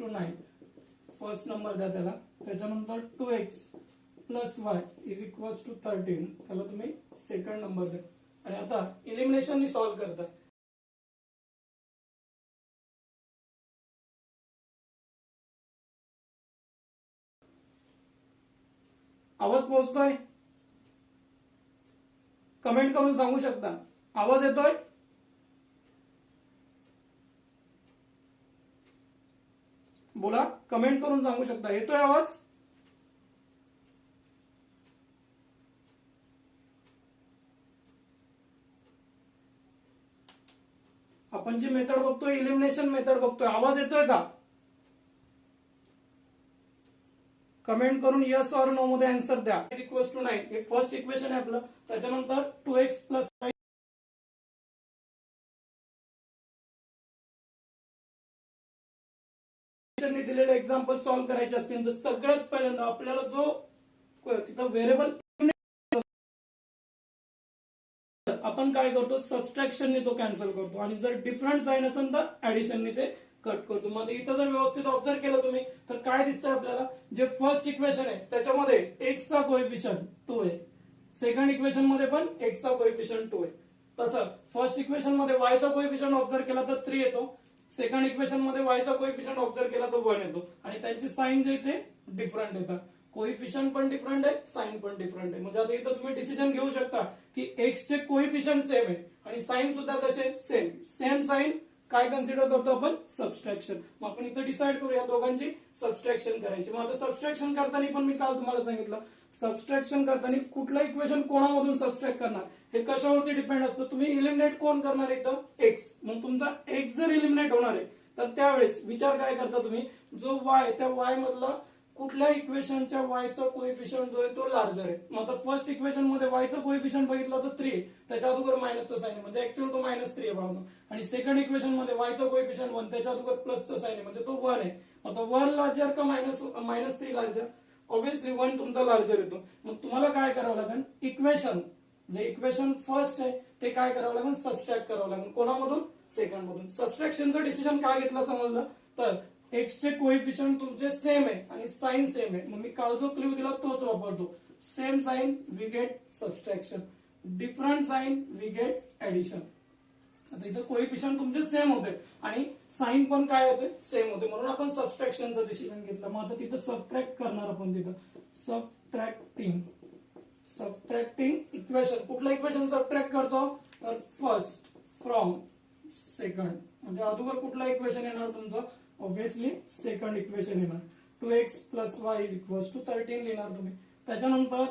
To 9 first number द्या त्याला. त्याच्यानंतर 2x plus y is equal to 13 त्याला तुम्ही सेकंड नंबर द्या. आणि आता इलिमिनेशन सॉल्व्ह करता. आवाज पोहोचतोय? कमेंट करून सांगू शकता. आवाज येतोय? बोला, कमेंट करून सांगू शकता. येतोय आवाज? आपण जी मेथड बघतोय इलिमिनेशन मेथड बघतोय. आवाज येतोय का? कमेंट करून यस ऑर नो मध्ये आन्सर द्या. इक्वल टू 9 हे फर्स्ट इक्वेशन आहे आपलं. त्याच्यानंतर 2x प्लस दिलेले एक्झाम्पल सॉल्व्ह करायचे असतील तर सगळ्यात पहिल्यांदा आपल्याला जो तिथं व्हेरिएबल आपण काय करतो, सबट्रॅक्शनने तो कॅन्सल करतो. आणि जर डिफरंट साइन असेल तर ऍडिशनने ते कट करतो. मग इथं जर व्यवस्थित ऑब्झर्व केलं तुम्ही तर काय दिसतंय आपल्याला, जे फर्स्ट इक्वेशन आहे त्याच्यामध्ये x चा कोएफिशियंट 2 आहे. सेकंड इक्वेशन मध्ये पण x चा कोएफिशियंट 2 आहे. तसं फर्स्ट इक्वेशन मध्ये y चा कोएफिशियंट ऑब्झर्व केला तर 3 येतो. सेकंड इक्वेशन मध्ये y चा कोएफिशियंट ऑब्झर्व केला तर 1 येतो. आणि त्यांची साइन जे ते डिफरंट येतात. कोएफिशियंट पण डिफरंट आहे, साइन पण डिफरंट आहे. म्हणजे आता इथं तुम्ही डिसिजन घेऊ शकता की x चे कोएफिशियंट सेम आहे आणि साइन सुद्धा कसे सेम. सेम साइन काय कन्सिडर करतो आपण, सबट्रॅक्शन. मग आपण इथं डिसाइड करू या दोघांची सबट्रॅक्शन करायची. मग आता सबट्रॅक्शन करताना पण मी काल तुम्हाला सांगितलं, सबट्रॅक्शन करताना कुठलं इक्वेशन कोणामधून सबट्रॅक्ट करणार हे कशावरती डिपेंड असतं. तुम्ही इलिमिनेट कोण करणार इथं, एक्स. मग तुमचा एक्स जर इलिमिनेट होणार आहे तर त्यावेळेस विचार काय करता तुम्ही, जो वाय त्या वाय मधला कुठल्या इक्वेशनच्या वायचा कोएफिशियंट जो आहे तो लार्जर आहे. मग आता फर्स्ट इक्वेशन मध्ये वायचा कोएफिशियंट बघितलं तर 3 आहे, त्याच्या अगोदर मायनसचा साइन आहे म्हणजे ऍक्च्युअल तो -3 आहे भावना. आणि सेकंड इक्वेशन मध्ये वायचा कोएफिशियंट 1 त्याच्या अगोदर प्लसचा साइन आहे म्हणजे तो 1 आहे. आता 1 लार्जर का -3 लार्जर, ऑब्विसली 1 तुमचा लार्जर येतो. मग तुम्हाला काय करावं लागेल, इक्वेशन जे इक्वेशन फर्स्ट आहे ते काय करावं लागेल, सबट्रॅक्ट करावं लागेल. कोणामधून, सेकंड मधून. सबट्रॅक्शनचं डिसिजन काय घेतला समजलं तर एक्स चे कोएफिशियंट तुमचे सेम आहे आणि साइन सेम आहे. मग मी काल जो क्ल्यू दिला तोच वापरतो. Same sign we get subtraction, different sign we get addition. आता इथं कोएफिशियंट तुमचे सेम होते आणि साइन पण काय होते, सेम होते. म्हणून आपण सबट्रॅक्शनचा डिसिजन घेतला. मग आता तिथं सबट्रॅक्ट करणार आपण. तिथं सबट्रॅक्टिंग इक्वेशन. कुठलं इक्वेशन सबट्रॅक्ट करतो तर फर्स्ट फ्रॉम सेकंड. म्हणजे अगोदर कुठला इक्वेशन येणार तुमचं, ऑब्विसली सेकंड इक्वेशन येणार. 2x plus y is equal to 13 लिहिणार तुम्ही. त्याच्यानंतर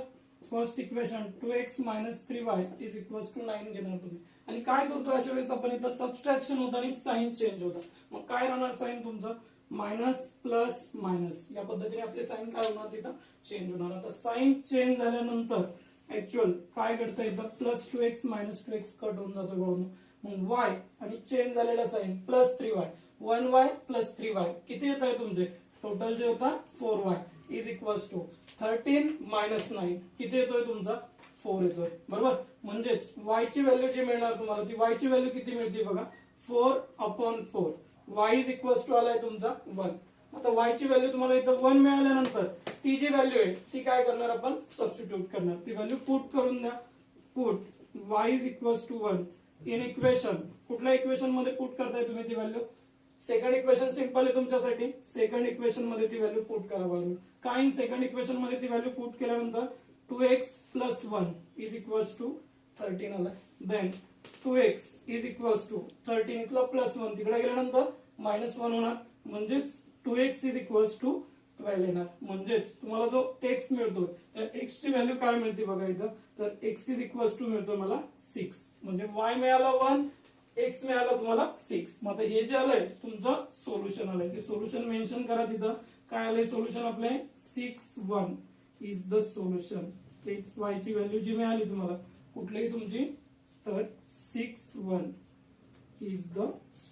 first equation 2x minus 3y is equal to 9 घेणार तुम्ही. आणि काय करतो अशा वेळेस आपण इथं सबट्रॅक्शन होतं आणि साइन चेंज होतं. मग काय राहणार साइन तुमचं, मायनस प्लस मायनस या पद्धतीने आपले साइन काय होणार तिथं चेंज होणार. आता साइन चेंज झाल्यानंतर ऍक्च्युअल काय घडतं इथं, plus 2x minus 2x cut होऊन जातो बघून. मग y आणि चेंज झालेला sign plus 3y, 1y plus 3y किती येत आहे तुमचे, टोटल जे होता 4y is equal to 13 minus 9 किती येतोय तुमचा 4 येतोय. बरोबर. म्हणजेच y ची व्हॅल्यू जी मिळणार तुम्हाला ती y ची व्हॅल्यू किती मिळते बघा, 4/4. y इज इक्वल टू आलाय तुमचा 1. आता y ची व्हॅल्यू तुम्हाला इथं 1 मिळाल्यानंतर ती जी व्हॅल्यू आहे ती काय करणार आपण, सबस्टिट्यूट करणार. ती व्हॅल्यू पुट करून द्या. Put y is equal to 1 in equation. कुठल्या इक्वेशन मध्ये पुट करताय तुम्ही ती व्हॅल्यू, सेकंड इक्वेशन सिंपल आहे तुमच्यासाठी. सेकंड इक्वेशन मध्ये ती व्हॅल्यू पुट करावं लागेल. काय सेकंड इक्वेशन मध्ये ती व्हॅल्यू पुट केल्यानंतर 2x plus 1 is equal to 13 आला. Then 2x is equal to 13 इथला प्लस 1 तिकडे गेल्यानंतर -1 होणार. म्हणजेच 2x इज इक्वल टू 12 येणार. म्हणजेच तुम्हाला जो x मिळतो त्या x ची व्हॅल्यू काय मिळते बघा इथं, तर x इज इक्वल टू मिळतो मला 6. म्हणजे y मिळाला 1, x मिळाला तुम्हाला 6. मग आता हे जे आलंय तुमचं सोल्युशन आलंय ते सोल्युशन मेन्शन करा तिथं. काय आलंय सोल्युशन आपले, 6(1) is the solution. X Y ची व्हॅल्यू जी मिळाली तुम्हाला कुठलीही तुमची, तर 6(1) इज द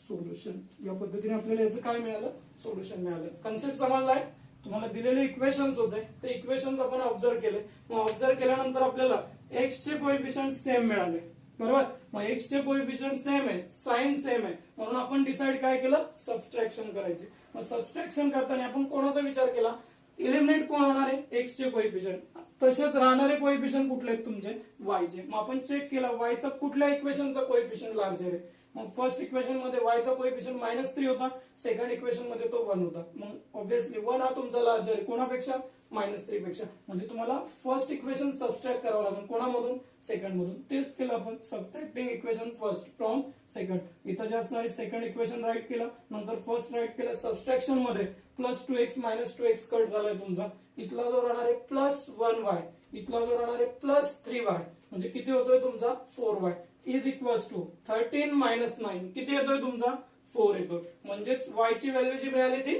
सोल्युशन. या पद्धतीने आपल्याला याचं काय मिळालं, सोल्युशन मिळालं. कन्सेप्ट समजलाय. तुम्हाला दिलेले इक्वेशन्स होते ते इक्वेशन्स आपण ऑब्झर्व केले. मग ऑब्झर्व केल्यानंतर आपल्याला एक्स चे कोएफिशियंट सेम मिळाले. बरोबर. मग एक्स चे कोएफिशियंट सेम आहे, साइन सेम आहे, म्हणून आपण डिसाइड काय केलं, सबट्रॅक्शन करायचे. मग सबट्रॅक्शन करताना आपण कोणाचा विचार केला, इलिमिनेट कोण होणार आहे, एक्स चे कोएफिशियंट. तसेच राहणारे कोएफिशियंट कुठले आहेत तुमचे, वाय चे. मग आपण चेक केला वायचा कुठल्या इक्वेशनचा कोएफिशियंट लार्जर आहे. मग फर्स्ट इक्वेशन मध्ये वायचा कोएफिशियंट -3 होता, सेकंड इक्वेशन मध्ये तो 1 होता. मग ऑब्विसली 1 हा तुमचा लार्जर आहे कोणापेक्षा, -3 पेक्षा. म्हणजे तुम्हाला फर्स्ट इक्वेशन सबट्रॅक्ट करावं लागेल कोणामधून, सेकंड मधून. तेच केलं आपण, subtracting equation first from second. इथं जे असणारी सेकंड इक्वेशन राईट केलं, नंतर फर्स्ट राईट केलं. सबट्रॅक्शन मध्ये +2x -2x कट झालाय तुमचा. इथला जो राहणार आहे +1y, इथला जो राहणार आहे +3y, म्हणजे किती होतोय तुमचा 4y इज इक्वल्स टू 13 - 9 किती येतोय तुमचा 4 येतोय. म्हणजेच y ची व्हॅल्यू जी मिळाली ती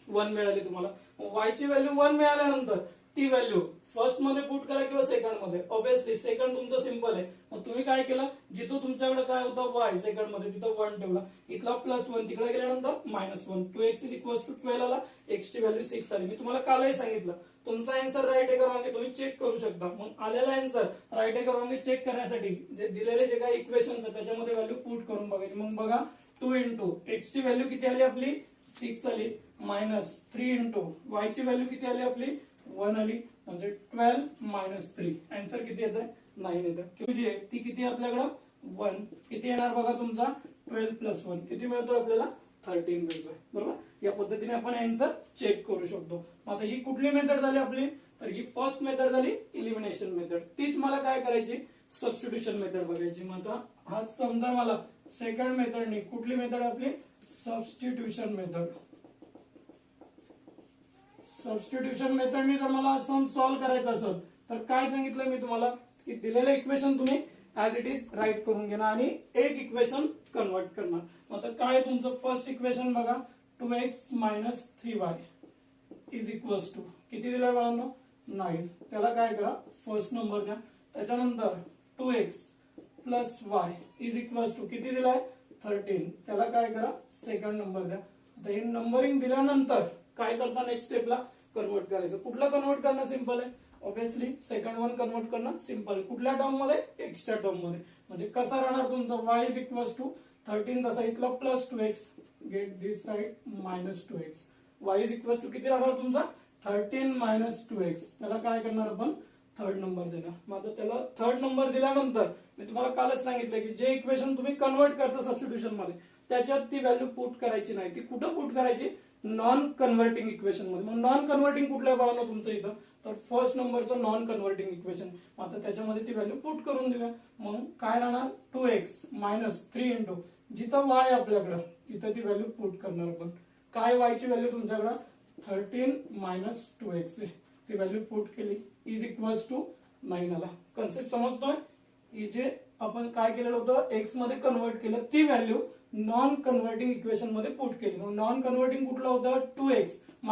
1 मिळाली तुम्हाला. y ची व्हॅल्यू 1 मिळाल्यानंतर ती व्हॅल्यू फर्स्ट मध्ये पुट करा किंवा सेकंड मध्ये. ऑब्विसली सेकंड तुमचं सिंपल आहे. मग तुम्ही काय केलं, जिथं तुमच्याकडे काय होतं y सेकंड मध्ये तिथं 1 ठेवला, इथला +1 तिकडे गेल्यानंतर -1. 2x इज इक्वल्स टू 12 आला, x ची व्हॅल्यू 6 आली. मी तुम्हाला कालही सांगितलं तुमचा आन्सर राईट आहे का रॉंग आहे तुम्ही चेक करू शकता. मग आलेला आन्सर राईट आहे का रॉंग आहे चेक करण्यासाठी जे दिलेले जे काही इक्वेशन्स आहेत त्याच्यामध्ये व्हॅल्यू पुट करून बघायची. मग बघा 2 इंटू x ची व्हॅल्यू किती आली आपली 6 आली, -3 इंटू y ची व्हॅल्यू किती आली आपली 1 आली, म्हणजे 12 - 3 आन्सर किती येतं 9 येतं. क्यू जी आहे ती किती आहे आपल्याकडं 1. किती येणार बघा तुमचा 12 + 1 किती मिळतो आपल्याला 13 मिळतोय. बरोबर, या पद्धतीने आपण आन्सर चेक करू शकतो. आता ही कुठली मेथड झाली आपली, तर ही फर्स्ट मेथड झाली इलिमिनेशन मेथड. तीच मला काय करायची, सबस्टिट्यूशन मेथड बघायची. मग आता हा समजा मला सेकंड मेथडनी कुठली मेथड आपली सबस्टिट्यूशन मेथड. सबस्टिट्यूशन मेथडनी जर मला सम सॉल्व्ह करायचं असेल तर काय सांगितलं मी तुम्हाला, की दिलेलं इक्वेशन तुम्ही ऍज इट इज राईट करून घेणार आणि एक इक्वेशन कन्वर्ट करणार. मग तर काय तुमचं फर्स्ट इक्वेशन बघा 2x - 3y is equals to किती दिलं बाळांनो 9. त्याला काय करा फर्स्ट नंबर द्या. त्याच्यानंतर 2x + y is equals to किती दिलाय 13. त्याला काय करा सेकंड नंबर द्या. आता हे नंबरिंग दिल्यानंतर काय करता नेक्स्ट स्टेपला कन्वर्ट करायचं. कुठला कन्वर्ट करणं सिंपल आहे, ऑब्विसली सेकंड वन कन्वर्ट करणं सिंपल आहे. कुठल्या टर्म मध्ये एक्सच्या टर्म मध्ये. म्हणजे कसा राहणार तुमचा y इज इक्वल्स टू 13 तसा इथला +2x get this side -2x. y is equals to किती राहणार तुमचा 13 - 2x. त्याला काय करणार आपण थर्ड नंबर देणार. मग आता त्याला थर्ड नंबर दिल्यानंतर मी तुम्हाला कालच सांगितलं की जे इक्वेशन तुम्ही कन्वर्ट करता सबस्टिट्यूशन मध्ये त्याच्यात ती व्हॅल्यू पुट करायची नाही. ती कुठं पुट करायची, नॉन कन्व्हर्टिंग इक्वेशन मध्ये. मग नॉन कन्व्हर्टिंग कुठल्या बाळांनो तुमचं इथं, तर फर्स्ट नंबरचं नॉन कन्व्हर्टिंग इक्वेशन. आता त्याच्यामध्ये ती व्हॅल्यू पुट करून देऊया. मग काय राहणार 2x - 3 इंटू जिथं y आपल्याकडं तिथं ती व्हॅल्यू पुट करणार आपण. काय y ची व्हॅल्यू तुमच्याकडं 13 - 2x आहे. ती व्हॅल्यू पुट केली इज इक्वल्स टू 9 आला. कन्सेप्ट समजतोय. ही जे आपण काय केलेलं होतं एक्स मध्ये कन्वर्ट केलं ती व्हॅल्यू नॉन कन्व्हर्टिंग इक्वेशन मध्ये पुट केली. मग नॉन कन्व्हर्टिंग कुठलं होतं 2x -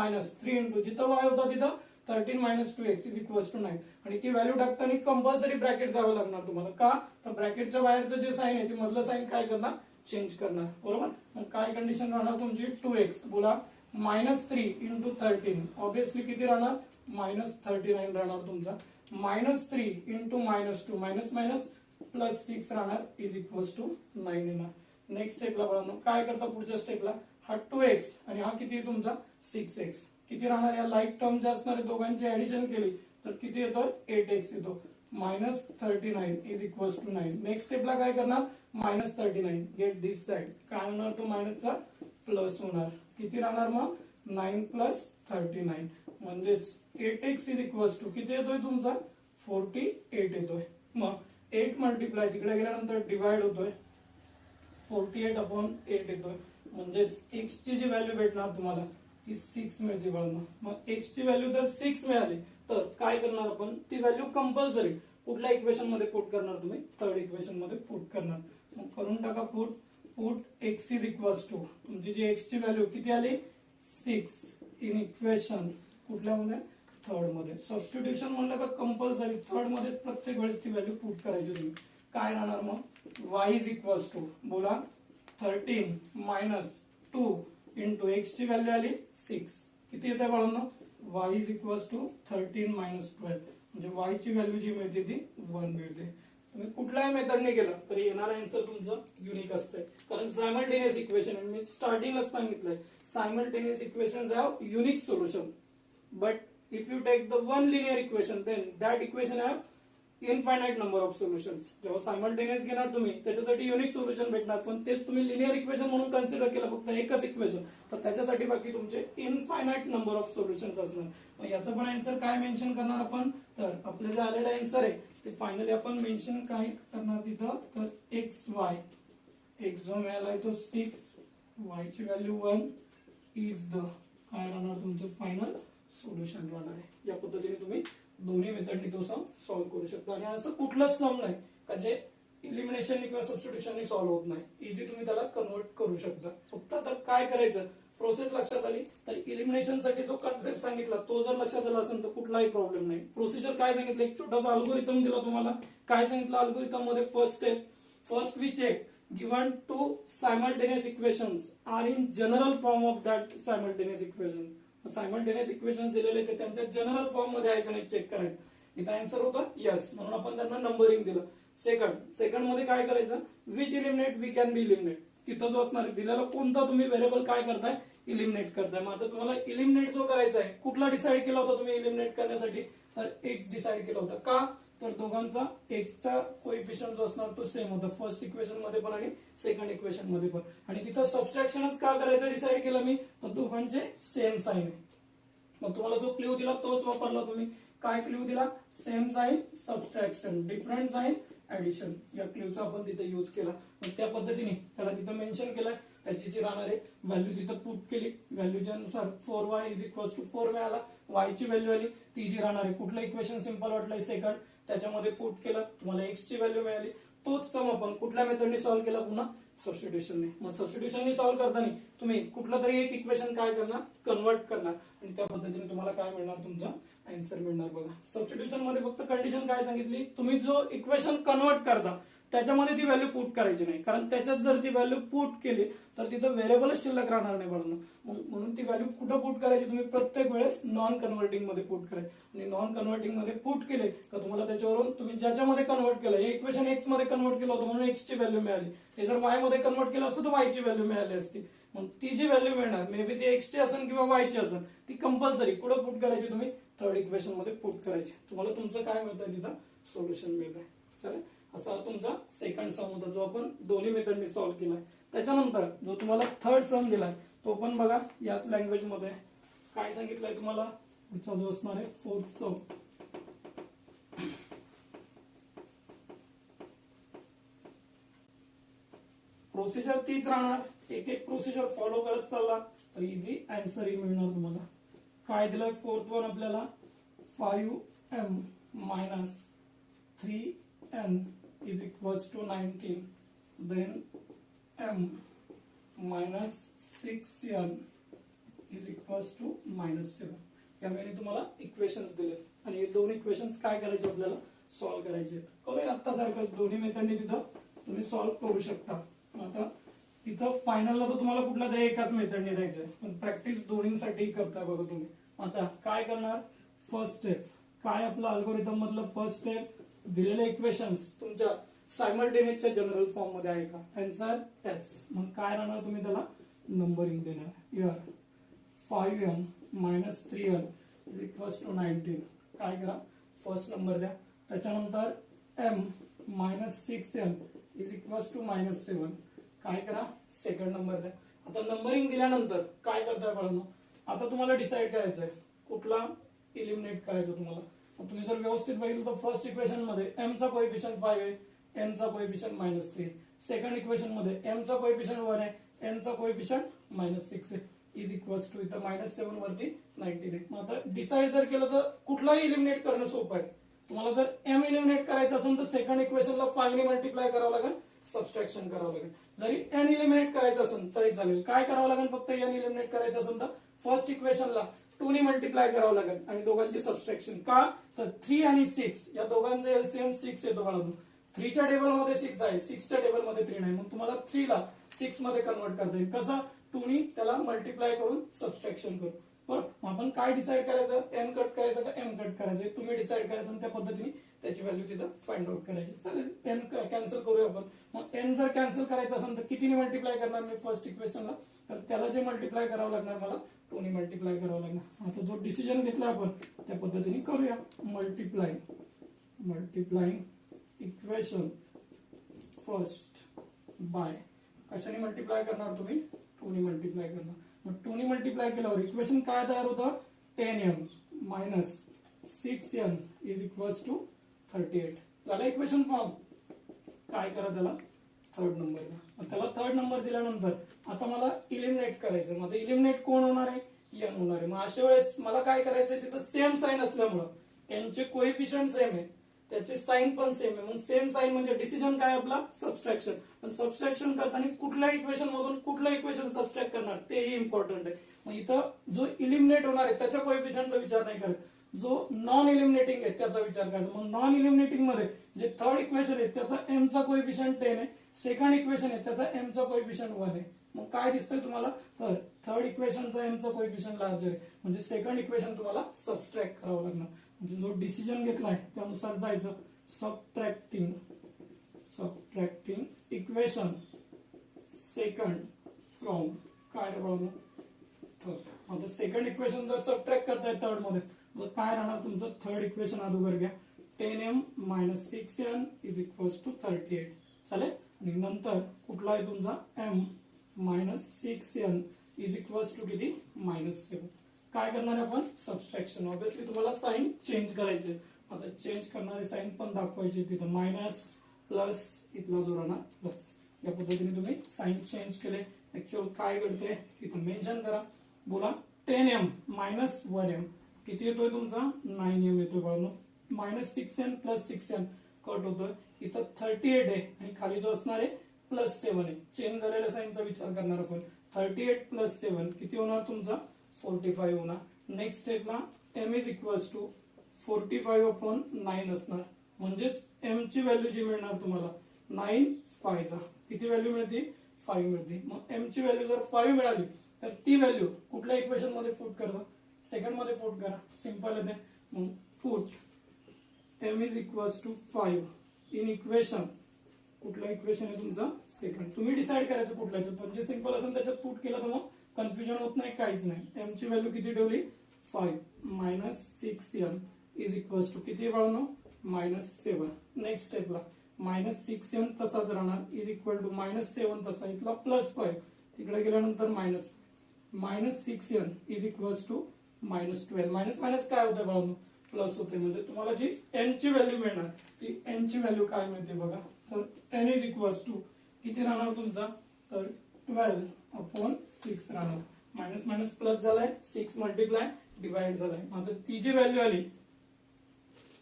3 इंटू जिथं y होता तिथं 13 - 2x इज इक्वल्स टू 9. आणि ती व्हॅल्यू टाकताना कंपल्सरी ब्रॅकेट द्यावं लागणार तुम्हाला. का तर ब्रॅकेटच्या बाहेरचं जे साइन आहे ती मधलं साइन काय करणार चेंज करणार. बरोबर, मग काय कंडिशन राहणार तुमची 2x बोला -3 इंटू 13 ऑब्विसली किती राहणार -39 राहणार तुमचा. -3 इंटू -2 -6 राहणार इज इक्वल्स टू 9 येणार. नेक्स्ट स्टेपला बघा काय करता पुढच्या स्टेपला हा 2x आणि हा किती तुमचा 6x किती राहणार. या लाईक टर्म जे असणार दोघांची ऍडिशन केली तर किती येतो 8x येतो. -39 इज इक्वल्स टू 9. नेक्स्ट स्टेपला काय करणार -39 गेट दिस साइड काय होणार तो मायनसचा प्लस होणार. किती राहणार मग 9 + 39 म्हणजेच 8x इज इक्वल्स टू किती येतोय तुमचा 48 येतोय. मग 8 मल्टिप्लाय तिकडे गेल्यानंतर डिवाइड होतोय 48/8 येतोय. म्हणजेच x ची जी व्हॅल्यू भेटणार तुम्हाला ती 6 मिळते बघा. मग x ची व्हॅल्यू जर 6 मिळाली तर काय करणार आपण ती व्हॅल्यू कंपल्सरी कुठल्या इक्वेशन मध्ये पुट करणार तुम्ही थर्ड इक्वेशन मध्ये पुट करणार. मग करून टाका put x is equals to तुमची जी x ची व्हॅल्यू किती आली 6 इन इक्वेशन कुठल्या मध्ये थर्ड मध्ये. सबस्टिट्यूशन म्हणलं का कंपल्सरी थर्ड मध्ये प्रत्येक वेळेस ती व्हॅल्यू पुट करायची तुम्ही. काय राहणार मग y इज इक्वल्स टू बोला 13 - 2 इंटू x ची व्हॅल्यू आली 6 किती येते बाळांनो y इज इक्वल्स टू 13 - 12 म्हणजे y ची व्हॅल्यू जी मिळते ती 1 मिळते. तुम्ही कुठल्याही मेथडने केलं तरी येणारा आन्सर तुमचं युनिक असतंय, कारण सायमल्टेनियस इक्वेशन मी स्टार्टिंगलाच सांगितलंय, simultaneous equations have unique solution, but if you take the one linear equation then that equation have infinite number of solutions. जेव्हा सायमल्टेनियस घेणार तुम्ही त्याच्यासाठी युनिक सोल्युशन भेटणार, पण तेच तुम्ही लिनियर इक्वेशन म्हणून कन्सिडर केलं फक्त एकच इक्वेशन, तर त्याच्यासाठी बाकी तुमचे इनफायनाइट नंबर ऑफ सोल्युशन्स असणार. मग याचं पण आन्सर काय मेन्शन करणार आपण, तर आपलं जे आलेलं आन्सर आहे ते फायनली आपण मेन्शन काय करणार तिथं, तर एक्स वाय, एक्स जो मिळाला तो 6, वाय ची व्हॅल्यू 1 इज द काय राहणार तुमचं फायनल सोल्युशन राहणार आहे. या पद्धतीने तुम्ही दोन्ही मेथडनी तो सम सॉल्व्ह करू शकता. आणि असं कुठलंच सम नाही का जे इलिमिनेशन किंवा सबस्टिट्यूशन सॉल्व्ह होत नाही, इझी तुम्ही त्याला कन्वर्ट करू शकता. फक्त आता काय करायचं, प्रोसेस लक्षात आली तर इलिमिनेशन साठी जो कन्सेप्ट सांगितला तो जर लक्षात आला असेल तर कुठलाही प्रॉब्लेम नाही. प्रोसिजर काय सांगितलं, एक छोटासा अल्गोरिथम दिला तुम्हाला. काय सांगितलं अल्गोरिथम मध्ये, first step, first we check given two simultaneous equations are in general form of that simultaneous equation. Simultaneous equations दिलेले ते त्यांच्या जनरल फॉर्म मध्ये आहे का नाही चेक करायचं. इथं आन्सर होतं यस, म्हणून आपण त्यांना नंबरिंग दिलं. सेकंड मध्ये काय करायचं, which eliminate we can be eliminate, तिथं जो असणार दिलेला कोणता तुम्ही व्हेरिएबल काय करताय, इलिमिनेट करताय. मग आता तुम्हाला इलिमिनेट जो करायचा आहे कुठला डिसाइड केला होता तुम्ही इलिमिनेट करण्यासाठी, तर एक्स डिसाइड केला होता. का, तर दोघांचा एक्सचा कोएफिशियंट जो असणार तो सेम होता, फर्स्ट इक्वेशन मध्ये पण आणि सेकंड इक्वेशन मध्ये पण. आणि तिथं सबस्ट्रॅक्शनच का करायचं डिसाइड केलं मी, तर दोघांचे सेम साइन आहे. मग तुम्हाला जो क्ल्यू दिला तोच वापरला तुम्ही. काय क्ल्यू दिला, same sign subtraction, different sign addition, या क्ल्यूचा आपण तिथे यूज केला. मग त्या पद्धतीने त्याला तिथं मेन्शन केलंय, त्याची जी राहणार आहे व्हॅल्यू तिथं पुट केली, व्हॅल्यूच्या नुसार 4y इज इक्वल टू 4 मिळाला, y ची व्हॅल्यू आली, ती जी राहणार आहे कुठलं इक्वेशन सिंपल वाटलंय सेकंड, त्याच्यामध्ये पुट केलं, तुम्हाला x ची व्हॅल्यू मिळाली. तोच सम आपण कुठल्या मेथडने सॉल्व्ह केला, पुन्हा सबस्टिट्यूशनने. मग सबस्टिट्यूशनने सॉल्व्ह करताना तुम्ही कुठलं तरी एक इक्वेशन काय करणार, कन्वर्ट करणार, आणि त्या पद्धतीने तुम्हाला काय मिळणार, तुमचा आन्सर मिळणार. बघा सबस्टिट्यूशन मध्ये फक्त कंडिशन काय सांगितली, तुम्ही जो इक्वेशन कन्वर्ट करता त्याच्यामध्ये ती व्हॅल्यू पुट करायची नाही, कारण त्याच्यात जर ती व्हॅल्यू पुट केली तर तिथं व्हेरिएबलच शिल्लक राहणार नाही बघा. म्हणून ती व्हॅल्यू कुठं पुट करायची, तुम्ही प्रत्येक वेळेस नॉन कन्व्हर्टिंग मध्ये पुट करायची. आणि नॉन कन्व्हर्टिंग मध्ये पुट केले का तुम्हाला त्याच्यावरून तुम्ही ज्याच्यामध्ये कन्वर्ट केलं, हे इक्वेशन एक्स मध्ये कन्वर्ट केलं होतं म्हणून एक्स ची व्हॅल्यू मिळाली, ते जर वाय मध्ये कन्वर्ट केलं असतं तर वाय ची व्हॅल्यू मिळाली असती. मग ती जी व्हॅल्यू मिळणार मे बी ती एक्स ची असेल किंवा वाय ची असेल, ती कंपल्सरी कुठं पुट करायची, तुम्ही थर्ड इक्वेशन मध्ये पुट करायची. तुम्हाला तुमचं काय मिळतंय तिथं, सोल्युशन मिळतंय. चालेल, असा तुमचा सेकंड सम होता जो आपण दोन्ही मेथडनी सॉल्व्ह केलाय. त्याच्यानंतर जो तुम्हाला थर्ड सम दिलाय तो पण बघा याच लँग्वेज मध्ये. काय सांगितलंय तुम्हाला, पुढचा जो असणार आहे फोर्थ सम, प्रोसिजर तीच राहणार, एक एक प्रोसिजर फॉलो करत चालला तर इझी आन्सर मिळणार तुम्हाला. काय दिलंय फोर्थ वन आपल्याला, 5m minus 3n is equals to 19, then m minus 6n is equals to -7. यावेळी तुम्हाला इक्वेशन्स दिले आणि हे दोन इक्वेशन्स काय करायचे, आपल्याला सॉल्व्ह करायचे. कळलं, आता सारखं दोन्ही मेथडने तिथं तुम्ही सॉल्व्ह करू शकता. आता तिथं फायनलला तर तुम्हाला कुठला तरी एकाच मेथडने जायचंय, पण प्रॅक्टिस दोन्हीसाठी करता बघा तुम्ही. आता काय करणार, फर्स्ट स्टेप काय आपलं अल्गोरिथम मधलं फर्स्ट स्टेप, दिलेले इक्वेशन्स तुमच्या सायमल्टेनियसच्या जनरल फॉर्म मध्ये आहे का, आन्सर एस. मग काय राहणार, तुम्ही त्याला नंबरिंग देणार. Here 5m minus 3n is equals to 19. काय करा, फर्स्ट नंबर द्या. त्याच्यानंतर m minus 6n is equals to -7. काय करा, सेकंड नंबर द्या. आता नंबरिंग दिल्यानंतर काय करताय बाळांनो, आता तुम्हाला डिसाइड करायचंय कुठला इलिमिनेट करायचं तुम्हाला. तुम्ही जर व्यवस्थित बघितलं तर फर्स्ट इक्वेशन मध्ये m चा कोएफिशियंट 5 आहे, n चा कोएफिशियंट -3. सेकंड इक्वेशन मध्ये m चा कोएफिशियंट 1 आहे, n चा कोएफिशियंट -6 आहे, इज इक्वल्स टू इथं -7 वरती 19 आहे. मग आता डिसाइड जर केलं तर कुठलाही इलिमिनेट करणं सोपं आहे. तुम्हाला जर m इलिमिनेट करायचं असेल तर सेकंड इक्वेशनला 5 ने मल्टिप्लाय करावं लागेल, सबस्ट्रॅक्शन करावं लागेल. जरी n इलिमिनेट करायचं असेल तरी चालेल. काय करावं लागेल, फक्त n इलिमिनेट करायचं असेल तर फर्स्ट इक्वेशनला 2 ने मल्टिप्लाय करावं लागेल आणि दोघांची सबस्ट्रॅक्शन. का, तर 3 आणि 6 या दोघांचे एलसीएम 6 येतो बाळांनो. 3 च्या टेबल मध्ये 6 आहे, 6 च्या टेबल मध्ये 3 नाही. मग तुम्हाला 3 ला 6 मध्ये कन्वर्ट करता येईल. कसं, 2 ने त्याला मल्टिप्लाय करून सबस्ट्रॅक्शन करू. बरोबर, आपण काय डिसाईड करायचं, एन कट करायचं का एम कट करायचं, तुम्ही डिसाईड करायचं आणि त्या पद्धतीने त्याची व्हॅल्यू तिथं फाइंड आउट करायची. चालेल, एन कॅन्सल करूया आपण. मग एन जर कॅन्सल करायचं असेल तर कितीने मल्टिप्लाय करणार मी फर्स्ट इक्वेशनला, तर त्याला जे मल्टिप्लाय करावं लागणार मला 2 ने मल्टिप्लाय करावं लागणार. आता जो डिसिजन घेतला आपण त्या पद्धतीने करूया. मल्टिप्लाइंग इक्वेशन फर्स्ट बाय, कशाने मल्टिप्लाय करणार तुम्ही, 2 ने मल्टिप्लाय करणार. मग 2 ने मल्टिप्लाय केल्यावर इक्वेशन काय तयार होतं, 10m minus 6n is equals to 38. झालं इक्वेशन फॉर्म. काय करा त्याला थर्ड नंबर द्या. मग त्याला थर्ड नंबर दिल्यानंतर आता मला इलिमिनेट करायचं. मग इलिमिनेट कोण होणार आहे, n होणार आहे. मग अशा वेळेस मला काय करायचंय, तिथं सेम साइन असल्यामुळं यांचे कोएफिशियंट सेम आहे, त्याचे साइन पण सेम आहे. म्हणून सेम साइन म्हणजे डिसिजन काय आपला सबस्ट्रॅक्शन. पण सबस्ट्रॅक्शन करताना कुठल्या इक्वेशन मधून कुठलं इक्वेशन सबस्ट्रॅक्ट करणार तेही इम्पॉर्टंट आहे. मग इथं जो इलिमिनेट होणार आहे त्याच्या कोएफिशियंटचा विचार नाही करत, जो नॉन इलिमिनेटिंग आहे त्याचा विचार करायचा. मग नॉन इलिमिनेटिंग मध्ये जे थर्ड इक्वेशन आहे त्याचा m चा कोएफिशियंट 10 आहे, सेकंड इक्वेशन आहे त्याचा m चा कोएफिशियंट 1 आहे. मग काय दिसतंय तुम्हाला, तर थर्ड इक्वेशनचा m चा कोएफिशियंट लार्जर आहे, म्हणजे सेकंड इक्वेशन तुम्हाला सबट्रॅक्ट करावं लागणार. म्हणजे जो डिसिजन घेतलाय त्यानुसार जायचं. सबट्रॅक्टिंग इक्वेशन सेकंड फ्रॉम काय राहणार थर्ड. म्हणजे सेकंड इक्वेशन जर सबट्रॅक्ट करताय थर्ड मध्ये, मग काय राहणार तुमचं, थर्ड इक्वेशन अगोदर घ्या. 10m minus 6n is equals to 38. चालेल. आणि नंतर कुठला आहे तुमचा m minus 6n is equals to किती, -7. काय करणार आहे आपण, सबस्ट्रॅक्शन. ऑब्विसली तुम्हाला साइन चेंज करायचे. आता चेंज करणारे साइन पण दाखवायचे. तिथं मायनस प्लस इथला जो राहणार प्लस. या पद्धतीने तुम्ही साइन चेंज केले. ऍक्च्युअल काय घडते तिथं मेन्शन करा. बोला 10m मायनस 1m किती येतोय तुमचा, 9m येतोय बाळांनो. Minus 6n plus 6n cut होतोय. इथं 38 आहे आणि खाली जो असणार आहे प्लस 7 आहे. चेंज झालेल्या साइनचा विचार करणार आपण. 38 प्लस 7 किती होणार तुमचा, 45 होणार. नेक्स्ट स्टेपला m is equals to 45 upon 9 असणार. म्हणजेच m ची व्हॅल्यू जी मिळणार तुम्हाला 9 5 किती व्हॅल्यू मिळते, 5 मिळते. मग m ची व्हॅल्यू जर 5 मिळाली तर ती व्हॅल्यू कुठल्या इक्वेशन मध्ये पुट करता, सेकंड मध्ये पुट करा. सिंपल येते. मग put m is equals to 5 in equation, कुठलं इक्वेशन आहे तुमचं सेकंड. तुम्ही डिसाईड करायचं कुठल्याचं, पण जे सिंपल असेल त्याच्यात पुट केलं तर मग कन्फ्युजन होत नाही, काहीच नाही. m ची व्हॅल्यू किती ठेवली, 5 minus 6n is equals to किती बाळांनो, -7. नेक्स्ट स्टेपला -6n तसाच राहणार इज इक्वल टू -7 तसा, इथला +5 तिकडे गेल्यानंतर -6n is equals to -12. Minus minus काय होतं बाळांनो, प्लस होते. म्हणजे तुम्हाला जी n ची व्हॅल्यू मिळणार ती n ची व्हॅल्यू काय मिळते बघा. तर n इज इक्वल्स टू किती राहणार तुमचा, तर 12 अपॉन 6 राहणार. मायनस मायनस प्लस झालाय, 6 मल्टिप्लाय डिवाइड झालाय. आता ती जी व्हॅल्यू आली,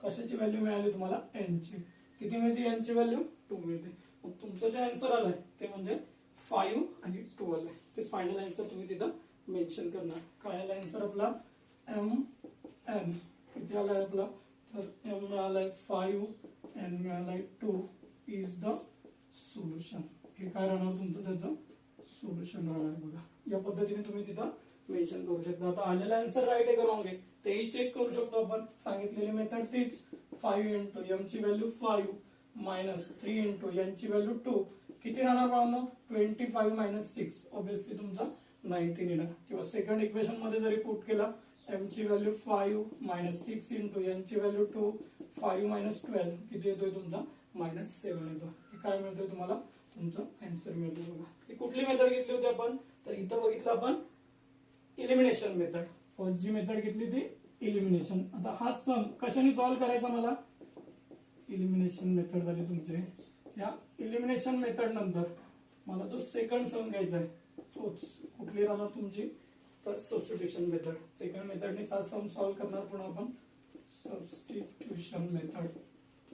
कशाची व्हॅल्यू मिळाली तुम्हाला, n ची. किती मिळते n ची व्हॅल्यू, 2 मिळते. मग तुमचं जे आन्सर आलाय ते म्हणजे 5 आणि 12 आहे. ते फायनल आन्सर तुम्ही तिथं मेन्शन करणार. काय आला आन्सर आपला, m किती आलाय आपला, तर m मिळालाय 5 n मिळालाय 2 इज द सोल्युशन. हे काय राहणार तुमचं, त्याचं सोल्युशन राहणार बघा. या पद्धतीने तुम्ही तिथं मेन्शन करू शकता. आता आलेला आन्सर राईट आहे का रॉंग आहे तेही चेक करू शकतो आपण. सांगितलेली मेथड तीच. 5 इंटू m ची व्हॅल्यू 5 मायनस 3 इंटू n ची व्हॅल्यू 2 किती राहणार बाळांनो, 25 मायनस 6 ऑब्विसली तुमचा 19 येणार. किंवा सेकंड इक्वेशन मध्ये जरी पुट केला, m ची व्हॅल्यू 5 मायनस 6 इंटू n ची व्हॅल्यू 2, 5 मायनस 12 किती येतोय तुमचा, -7 येतो. हे काय मिळतोय तुम्हाला, तुमचं आन्सर मिळतो बघा. ही कुठली मेथड घेतली होती आपण, तर इथं बघितलं आपण इलिमिनेशन मेथड. फर्स्ट जी मेथड घेतली ती इलिमिनेशन. आता हा सम कशाने सॉल्व्ह करायचा मला, इलिमिनेशन मेथड झाली तुमचे. या इलिमिनेशन मेथड नंतर मला जो सेकंड सम घ्यायचा आहे तोच कुठली राहणार तुमची, तर सबस्टिट्यूशन मेथड. सेकंड मेथडने हा सम सॉल्व्ह करणार पण आपण सबस्टिट्यूशन मेथड.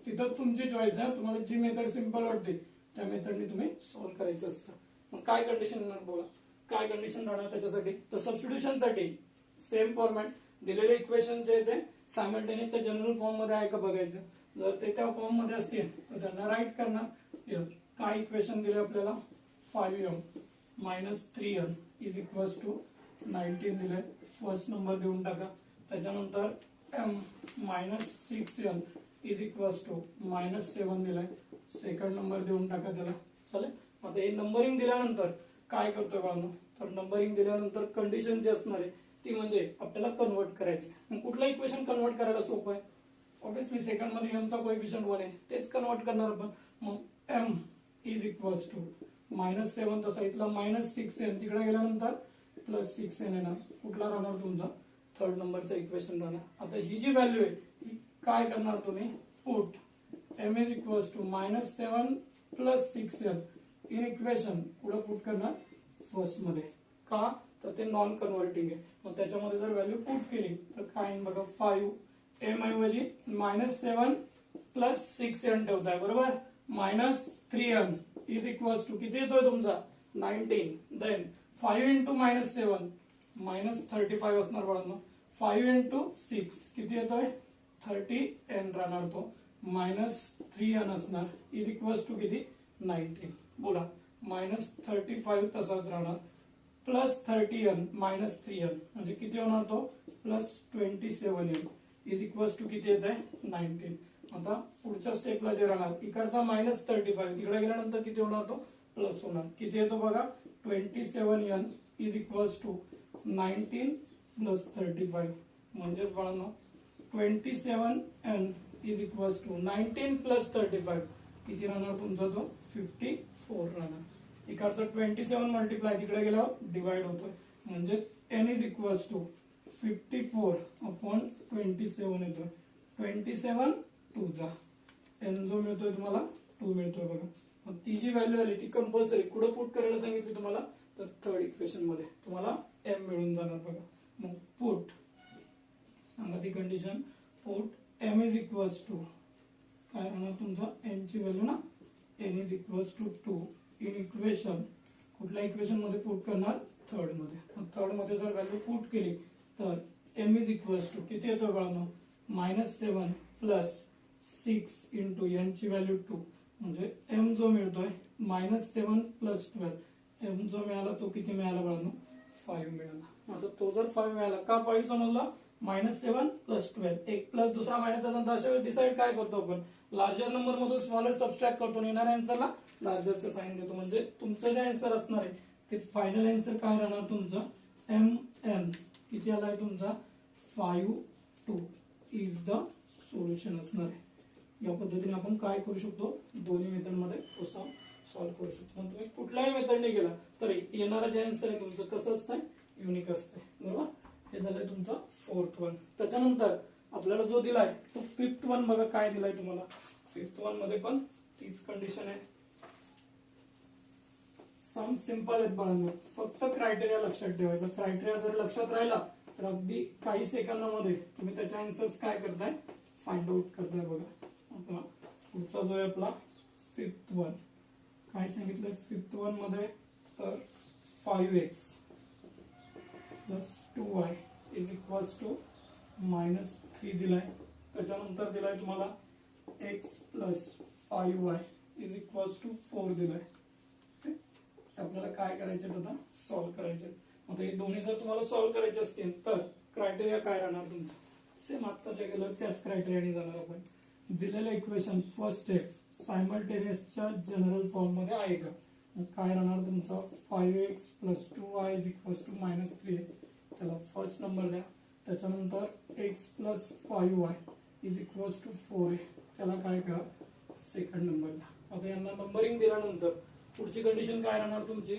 तिथं तुमची चॉईस आहे, तुम्हाला जी मेथड सिंपल वाटते त्या मेथडने तुम्ही सॉल्व्ह करायचं असतं. मग काय कंडिशन बोला, काय कंडिशन राहणार त्याच्यासाठी, तर सबस्टिट्यूशन साठी सेम फॉर्मॅट. दिलेले इक्वेशन जे ते सायमल्टेनियसच्या जनरल फॉर्म मध्ये आहे का बघायचं. जर ते त्या फॉर्म मध्ये असतील तर त्यांना राईट करणार. काय इक्वेशन दिले आपल्याला, 5m minus 3n is equals to 19 दिले, फर्स्ट नंबर देऊन टाका. त्याच्यानंतर m -6n is equals to -7 दिलाय, सेकंड नंबर देऊन टाका त्याला. चालेल. आता हे नंबरिंग दिल्यानंतर काय करतोय बाळांनो, तर नंबरिंग दिल्यानंतर कंडिशन जी असणार आहे ती म्हणजे आपल्याला कन्वर्ट करायची. मग कुठलं इक्वेशन कन्वर्ट करायला सोपं आहे? ऑब्विसली सेकंड मध्ये m चा कोएफिशियंट 1 आहे, तेच कन्वर्ट करणार आपण. मग m इज इक्वल्स टू -7 तसा इथला -6n तिकडे गेल्यानंतर +6n येणार. कुठला राहणार तुमचा? थर्ड नंबरचा इक्वेशन राहणार. आता ही जी व्हॅल्यू आहे ही काय करणार तुम्ही? Put m is equals to -7 + 6n in equation पुढे पुट करणार फर्स्ट मध्ये. का? तर ते नॉन कन्व्हर्टिंग आहे. मग त्याच्यामध्ये जर व्हॅल्यू पुट केली तर काय येईल बघा, 5 m ऐवजी -7 + 6n ठेवताय बरोबर, -3n इज इक्वल्स टू किती येतोय तुमचा? 19. देन 5 × -7 -35 असणार बाळांनो. 5 × 6 किती येतोय? 30n राहणार तो, -3n असणार इज इक्वल्स टू किती? 19. बोला, -35 तसाच राहणार, +30n -3n म्हणजे किती होणार तो? +27n इज इक्वल्स टू किती येत आहे? 19. आता पुढच्या स्टेपला जे राहणार इकडचा -35 तिकडे गेल्यानंतर किती होणार तो? प्लस होणार. किती येतो बघा? 27n इज इक्वल्स टू 19 + 35 म्हणजेच बाळांनो 27n इज इक्वल्स टू 19 + 35 किती राहणार तुमचा तो? 54 राहणार. इकडचा 27 मल्टिप्लाय तिकडे गेल्यावर डिवाइड होतोय म्हणजेच n इज इक्वल्स टू 54/27 येतोय. 27 2 जा n जो मिळतोय तुम्हाला 2 मिळतोय बघा. मग ती जी व्हॅल्यू आली ती कंपल्सरी कुठे पुट करायला सांगितली तुम्हाला? तर थर्ड इक्वेशन मध्ये तुम्हाला m मिळून जाणार बघा. मग पुट सांगा ती condition, put m is equals to काय राहणार तुमचा? n ची व्हॅल्यू ना, n is equals to 2 in equation. कुठल्या इक्वेशन मध्ये पुट करणार? थर्ड मध्ये. मग थर्ड मध्ये जर व्हॅल्यू पुट केली तर m इज इक्वल्स टू किती येतोय बाळांनो? -7 + 6 × n ची व्हॅल्यू 2 म्हणजे m जो मिळतोय -7 + 12 m जो मिळाला तो किती मिळाला बाळांनो? 5 मिळाला. आता तो जर 5 मिळाला, का 5 समजला? -7 + 12 एक प्लस दुसरा मायनस असेल तर अशा वेळेस डिसाइड काय करतो आपण? लार्जर नंबर मधून स्मॉलर सबट्रॅक्ट करतो आणि येणाऱ्या आन्सरला लार्जरचं साइन देतो. म्हणजे तुमचं जे आन्सर असणार आहे ते फायनल आन्सर काय राहणार तुमचं? mn किती आलाय तुमचा? 5 इज द सोल्युशन असणार आहे. या पद्धतीने आपण काय करू शकतो? दोन्ही मेथड मध्ये तो सम सॉल्व्ह करू शकतो. मग तुम्ही कुठल्याही मेथडने गेला तरी येणारा जे आन्सर आहे तुमचं कसं असतंय? युनिक असतंय बरोबर. हे झालंय तुमचं फोर्थ वन. त्याच्यानंतर आपल्याला जो दिलाय तो फिफ्थ वन बघा काय दिलाय तुम्हाला. फिफ्थ वन मध्ये पण तीच कंडिशन आहे. सम सिंपल आहेत बाळांनो, फक्त क्रायटेरिया लक्षात ठेवायचा. क्रायटेरिया जर लक्षात राहिला तर अगदी काही सेकंदामध्ये तुम्ही त्याचे आन्सर्स काय करताय? फाइंड आउट करताय बघा. आपला पुढचा जो आहे आपला फिफ्थ वन काय सांगितलंय फिफ्थ वन मध्ये? तर 5x + 2y is equals to -3 दिलाय. त्याच्यानंतर दिलाय तुम्हाला x + 5y is equals to 4 दिलाय. आपल्याला काय करायचे आता? सॉल्व्ह करायचे. आता हे दोन्ही जर तुम्हाला सॉल्व्ह करायचे असतील तर क्रायटेरिया काय राहणार तुमचा? सेम आत्ताच्या गेलं त्याच क्रायटेरियाने जाणार आपण. दिलेलं इक्वेशन फर्स्ट स्टेप सायमल्टेनियसच्या जनरल फॉर्म मध्ये आहे का? काय राहणार तुमचा? 5x + 2y is equals to -3 त्याला फर्स्ट नंबर द्या. त्याच्यानंतर x + 5y is equals to 4 त्याला काय करा? सेकंड नंबर द्या. आता यांना नंबरिंग दिल्यानंतर पुढची कंडिशन काय राहणार तुमची?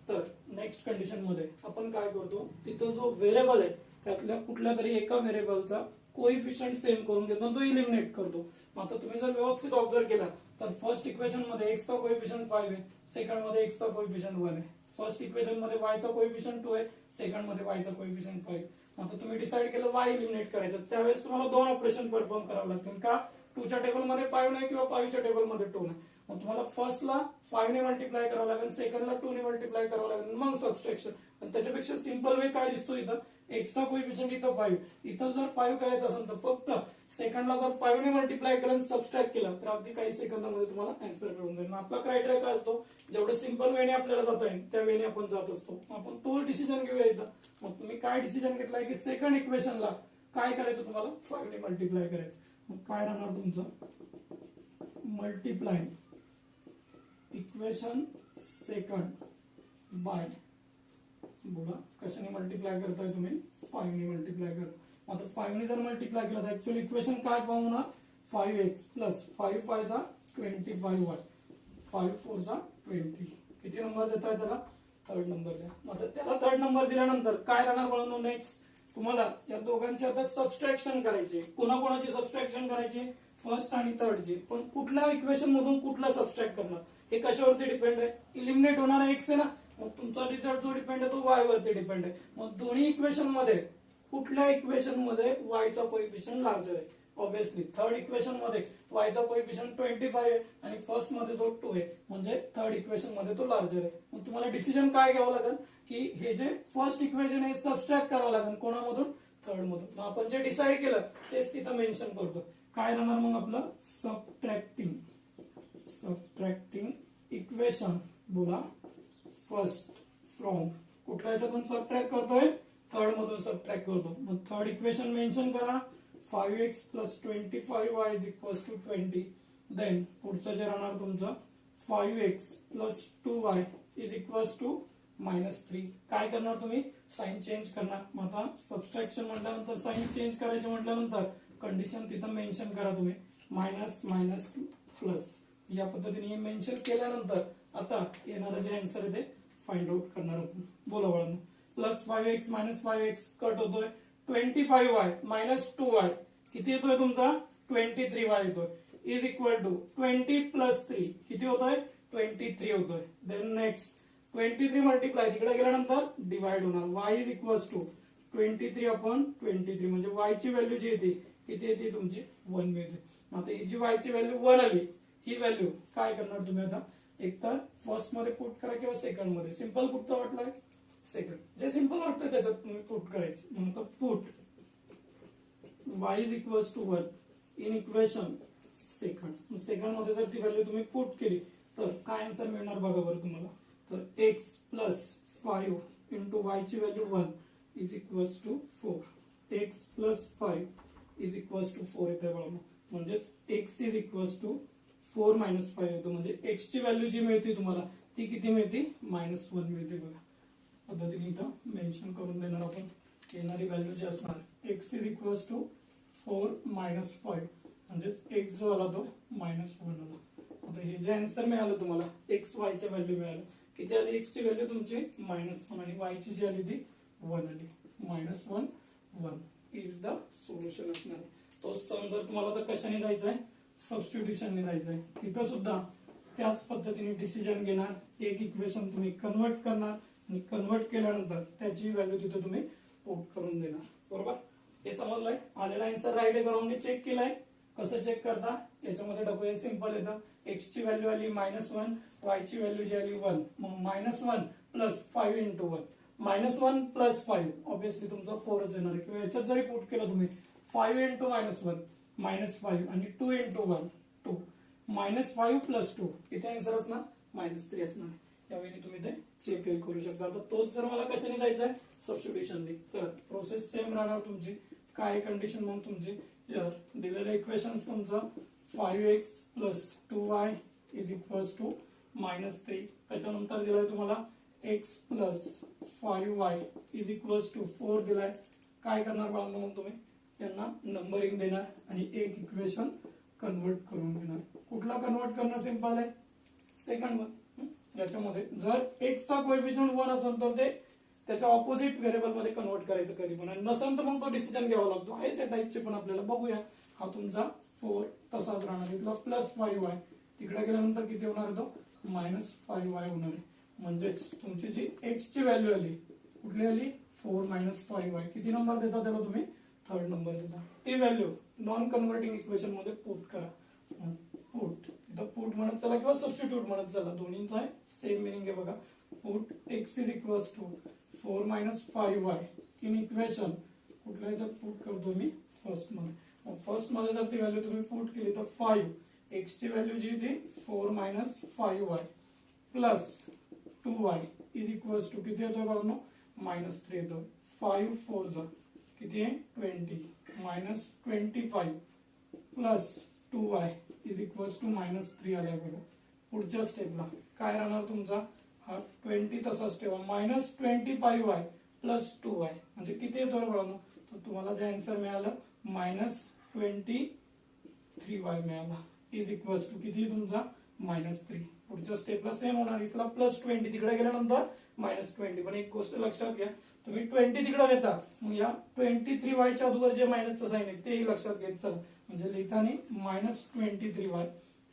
तर नेक्स्ट कंडिशन मध्ये आपण काय करतो? तिथं जो व्हेरिएबल आहे त्यातल्या कुठल्या तरी एका व्हेरिएबलचा कोइफिशियंट सेम करून घेतो, तो इलिमिनेट करतो. आता तुम्ही जर व्यवस्थित ऑब्झर्व केला तर फर्स्ट इक्वेशन मध्ये x चा कोइफिशियंट 5 आहे, सेकंड मध्ये x चा कोइफिशियंट 1 आहे. फर्स्ट इक्वेशन मध्ये y चा कोइफिशियंट 2 आहे, सेकंड मध्ये y चा कोइफिशियंट 5. आता तुम्ही डिसाइड केलं y इलिमिनेट करायचं, त्यावेळेस तुम्हाला दोन ऑपरेशन परफॉर्म करावं लागतील. का? 2 च्या टेबल मध्ये 5 नाही किंवा 5 च्या टेबल मध्ये 2 नाही. मग तुम्हाला फर्स्टला 5 ने मल्टिप्लाय करावं लागेल, सेकंडला 2 ने मल्टिप्लाय करावं लागेल, मग सबस्ट्रॅक्शन. आणि त्याच्यापेक्षा सिंपल वे काय दिसतो इथं? एक्सचा कोएफिशियंट इथं 5, इथं जर 5 करायचं असेल तर फक्त सेकंडला जर 5 ने मल्टिप्लाय केलं आणि सबट्रॅक्ट केलं तर अगदी काही सेकंदामध्ये तुम्हाला आन्सर मिळून जाईल. आपला क्रायटेरिया काय असतो, जेवढं सिंपल वेने आपल्याला जाता येईल त्या वेने आपण जात असतो. आपण तो डिसिजन घेऊया इथं. मग तुम्ही काय डिसिजन घेतलाय की सेकंड इक्वेशनला काय करायचं, तुम्हाला 5 ने मल्टिप्लाय करायचं. मग काय राहणार तुमचं, मल्टिप्लाय इक्वेशन सेकंड बाय, बोला कशाने मल्टिप्लाय करताय तुम्ही, 5 ने मल्टिप्लाय करता. आता 5 ने जर मल्टिप्लाय केलं तर ऍक्च्युअली इक्वेशन काय फॉर्म होणार, 5x प्लस 5 5 जा 25y, 5 4 जा 20. किती नंबर देताय त्याला, थर्ड नंबर द्या. आता त्याला थर्ड नंबर दिल्यानंतर काय राहणार बाळांनो, नेक्स्ट तुम्हाला या दोघांचे आता सबट्रॅक्शन करायचे. कोणाकोणाची सबट्रॅक्शन करायची, फर्स्ट आणि थर्डची. पण कुठल्या इक्वेशन मधून कुठला सबट्रॅक्ट करणार हे कशावरती डिपेंड आहे, इलिमिनेट होणारा एक्स आहे ना, मग तुमचा रिझल्ट जो डिपेंड आहे तो वाय वरती डिपेंड आहे. मग दोन्ही इक्वेशन मध्ये कुठल्या इक्वेशन मध्ये वायचा कोएफिशियंट लार्जर आहे, ऑब्विसली थर्ड इक्वेशन मध्ये वायचा कोएफिशियंट 25 आहे आणि फर्स्ट मध्ये तो 2 आहे, म्हणजे थर्ड इक्वेशन मध्ये तो लार्जर आहे. मग तुम्हाला डिसिजन काय घ्यावं लागेल की हे जे फर्स्ट इक्वेशन आहे सबट्रॅक्ट करावं लागेल कोणामधून, थर्ड मधून. मग आपण जे डिसाइड केलं तेच तिथं मेन्शन करतो. काय राहणार मग आपलं, सबट्रॅक्टिंग इक्वेशन, बोला फर्स्ट फ्रॉम, कुठल्या याच्यातून सबट्रॅक्ट करतोय, थर्ड मधून सबट्रॅक्ट करतो. मग थर्ड इक्वेशन मेन्शन करा, 5x plus 25y is equal to 20. Then पुढचं जे राहणार तुमचं 5x plus 2y is equal to -3. काय करणार तुम्ही, साइन चेंज करणार. मग आता सबट्रॅक्शन म्हटल्यानंतर साइन चेंज करायचे म्हटल्यानंतर कंडिशन तिथं मेन्शन करा तुम्ही, मायनस मायनस प्लस. या पद्धतीने हे मेन्शन केल्यानंतर आता येणारं जे आन्सर आहे ते फाइंड आउट करणार आपण. बोला बाळांनो, plus 5x minus 5x cut होतोय, 25y मायनस 2y किती येतोय तुमचा, 23y येतोय, इज इक्वल टू 20 प्लस 3 किती होतोय, 23 होतोय. देन नेक्स्ट 23 मल्टिप्लाय तिकडे गेल्यानंतर डिवाइड होणार, y is equal to 23 upon 23 म्हणजे y ची व्हॅल्यू जी येते किती येते तुमची, 1 मिळते. आता ही जी y ची व्हॅल्यू 1 आली, ही व्हॅल्यू काय करणार तुम्ही आता, एक तर फर्स्ट मध्ये पुट करा किंवा सेकंड मध्ये. सिंपल कुठचं वाटलंय, सेकंड. जे सिंपल वाटतंय त्याच्यात तुम्ही पुट करायची. म्हणून put y is equal to 1 in equation second. Second मध्ये जर ती व्हॅल्यू तुम्ही पुट केली तर काय आन्सर मिळणार बघा बरं तुम्हाला. तर x प्लस 5 इंटू y ची value 1 is equal to 4. x plus 5 is equal to 4 येते बघा. म्हणजेच x is equal to 4 minus 5 येतो. म्हणजे x ची व्हॅल्यू जी मिळते तुम्हाला ती किती मिळते, -1 मिळते बघा. पद्धतीने इथं मेन्शन करून देणार आपण. येणारी व्हॅल्यू जी असणार x is equal to 4 minus 5 म्हणजेच x जो आला तो -1 आला. आता हे जे आन्सर मिळालं तुम्हाला x y च्या व्हॅल्यू मिळालं, किती आली, x ची व्हॅल्यू तुमची -1 आणि y ची जी आली ती 1 आली. -1 1 इज द सोल्युशन असणार आहे. तो सम जर तुम्हाला तर कशाने जायचं आहे, सबस्टिट्यूशनने जायचं आहे. तिथं सुद्धा त्याच पद्धतीने डिसिजन घेणार, एक इक्वेशन तुम्ही कन्वर्ट करणार आणि कन्वर्ट केल्यानंतर त्याची व्हॅल्यू तिथे तुम्ही पुट करून देणार. बरोबर, हे समजलंय. आलेला आन्सर राईट आहे करून चेक केलाय. कसं चेक करता, याच्यामध्ये डबल सिंपल येतं. x ची व्हॅल्यू आली -1, y ची व्हॅल्यू जी आली 1, मग -1 प्लस 5 इंटू 1, -1 प्लस 5 ऑब्विसली तुमचा 4च येणार आहे. किंवा याच्यात जरी पुट केलं तुम्ही 5 इंटू -1 -5 आणि 2 इंटू 1 2, -5 प्लस 2 किती आन्सर असणार, -3 असणार. यावेळी तुम्ही ते चेक करू शकता. आता तोच जर मला कशाने जायचा आहे, सबस्टिट्यूशनने, तर प्रोसेस सेम राहणार तुमची. काय कंडिशन मग तुमची, दिलेलं इक्वेशन तुमचं 5x plus 2y is equal to -3. त्याच्यानंतर दिलाय तुम्हाला x plus 5y is equal to 4 दिलाय. काय करणार बाळांनो, मग तुम्ही यांना नंबरिंग देणार आणि एक इक्वेशन कन्वर्ट करून घेणार. कुठला कन्वर्ट करणं सिंपल आहे, सेकंड वन. याच्यामध्ये जर x चा कोएफिशियंट 1 असेल तर ते त्याच्या ऑपोजिट व्हेरिएबल मध्ये कन्वर्ट करायचं कधी पण, आणि नसेल तर मग तो डिसिजन घ्यावा लागतो. आहे त्या टाइपचे पण आपल्याला बघूया. हा तुमचा 4 तसाच राहणार, इथला प्लस 5y तिकडे गेल्यानंतर किती होणार, तो -5y होणार आहे. म्हणजेच तुमची जी x ची व्हॅल्यू आली कुठली आली, 4 - 5y. किती नंबर देता त्याला तुम्ही, थर्ड नंबर देता. ती व्हॅल्यू नॉन कन्व्हर्टिंग इक्वेशन मध्ये पुट करा. पुट इथं पुट म्हणत चला किंवा सबस्टिट्यूट म्हणत चला, दोन्हीचा सेम मिनिंग आहे बघा. Put x is equal to 4 - 5y in equation कुठल्या याच्यात पुट करतो मी फर्स्ट मध्ये. मग फर्स्ट मध्ये जर ती व्हॅल्यू तुम्ही पुट केली तर 5 एक्स ची व्हॅल्यू जी ती 4 minus 5y plus 2y is equals to किती येतोय बघा -3 येतोय. 5 4 जा किती आहे 20 minus 25 plus 2y is equals to -3 आल्या बघा. पुढच्या स्टेपला काय राहणार तुमचा हा 20 तसाच ठेवा -25y प्लस 2y म्हणजे किती येतोय बघा. तर तुम्हाला जे आन्सर मिळालं -23y मिळाला इज इक्वल्स टू किती तुमचा -3. पुढच्या स्टेपला सेम होणार. इथला +20 तिकडे गेल्यानंतर -20. पण एक गोष्ट लक्षात घ्या तुम्ही 20 तिकडे नेता मग या 23y च्या अगोदर जे मायनसचं साइन आहे तेही लक्षात घेत चला. म्हणजे लिहिताना -23y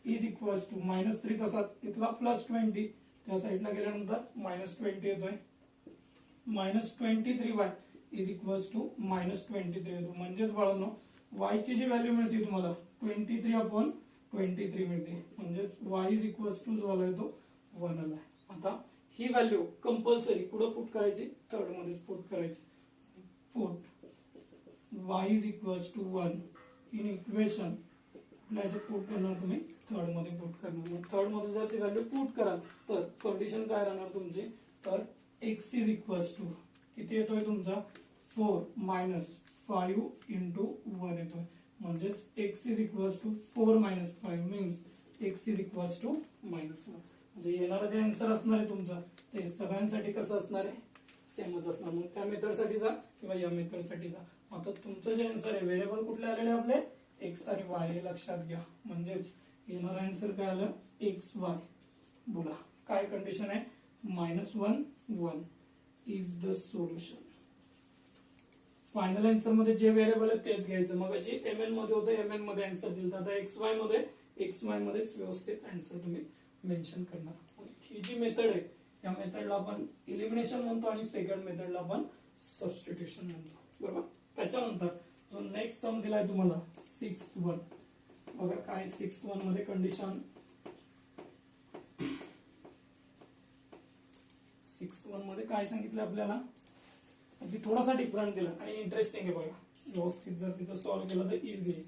इज इक्वल्स टू -3 तसाच इथला +20 त्या साईडला गेल्यानंतर -20 येतोय. -23y इज इक्वल्स टू -23 येतो. म्हणजेच बाळांनो y ची जी व्हॅल्यू मिळते तुम्हाला 23/23 मिळते. म्हणजेच y इज इक्वल्स टू जो आला तो 1 आला. आता ही व्हॅल्यू कंपल्सरी कुठं पुट करायची थर्ड मध्ये पुट करायची. Put y is equals to 1 in equation कुठल्याचे पुट करणार तुम्ही थर्ड मध्ये पुट करणार. मग थर्ड मध्ये जर ती व्हॅल्यू पुट कराल तर कंडिशन काय राहणार तुमची तर x इज इक्वल्स टू किती येतोय तुमचा 4 मायनस 5 इंटू 1 येतोय. म्हणजेच x is equals to 4 minus 5 means x is equals to -1. म्हणजे येणारा जे आन्सर असणार आहे तुमचा ते सगळ्यांसाठी कसं असणार आहे सेमच असणार. मग त्या मेथडसाठी जा किंवा या मेथडसाठी जा. आता तुमचं जे आन्सर आहे व्हेरिएबल कुठले आलेले आपले x आणि y हे लक्षात घ्या. म्हणजेच येणारा आन्सर काय आलं xy. बोला काय कंडिशन आहे -1 1 is the solution. Final answer मध्ये जे व्हेरिएबल आहे तेच घ्यायचं. मग अशी mn मध्ये होतं mn मध्ये आन्सर दिलं. आता xy मध्येच व्यवस्थित आन्सर तुम्ही मेन्शन करणार. ही जी मेथड आहे या मेथडला आपण इलिमिनेशन म्हणतो आणि सेकंड मेथडला आपण सबस्टिट्यूशन म्हणतो बरोबर. त्याच्यानंतर जो नेक्स्ट सम दिलाय तुम्हाला 6th वन बघा काय 6th वन मध्ये कंडिशन 6th वन मध्ये काय सांगितलं आपल्याला अगदी थोडासा डिफरंट दिला आणि इंटरेस्टिंग आहे बघा. व्यवस्थित जर तिथं सॉल्व्ह केलं तर इझी आहे.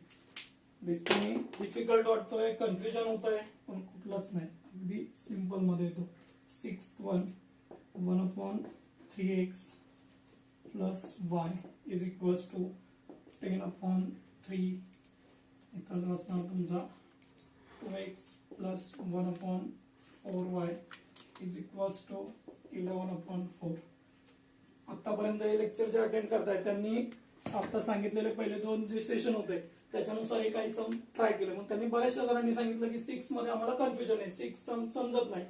दिसते डिफिकल्ट वाटतोय कन्फ्युजन होतंय पण कुठलंच नाही अगदी सिंपल मध्ये येतो. 6th one 1/3x plus y is equals to 10/3 इथं असणार तुमचा 2x plus 1/4y is equals to 11/4. आतापर्यंत हे लेक्चर जे अटेंड करतायत त्यांनी आता सांगितलेले पहिले 2 जे सेशन होते त्याच्यानुसार हे काही सम ट्राय केले. मग त्यांनी बऱ्याचशा जणांनी सांगितलं की 6 मध्ये आम्हाला कन्फ्युजन आहे 6 सम समजत नाही.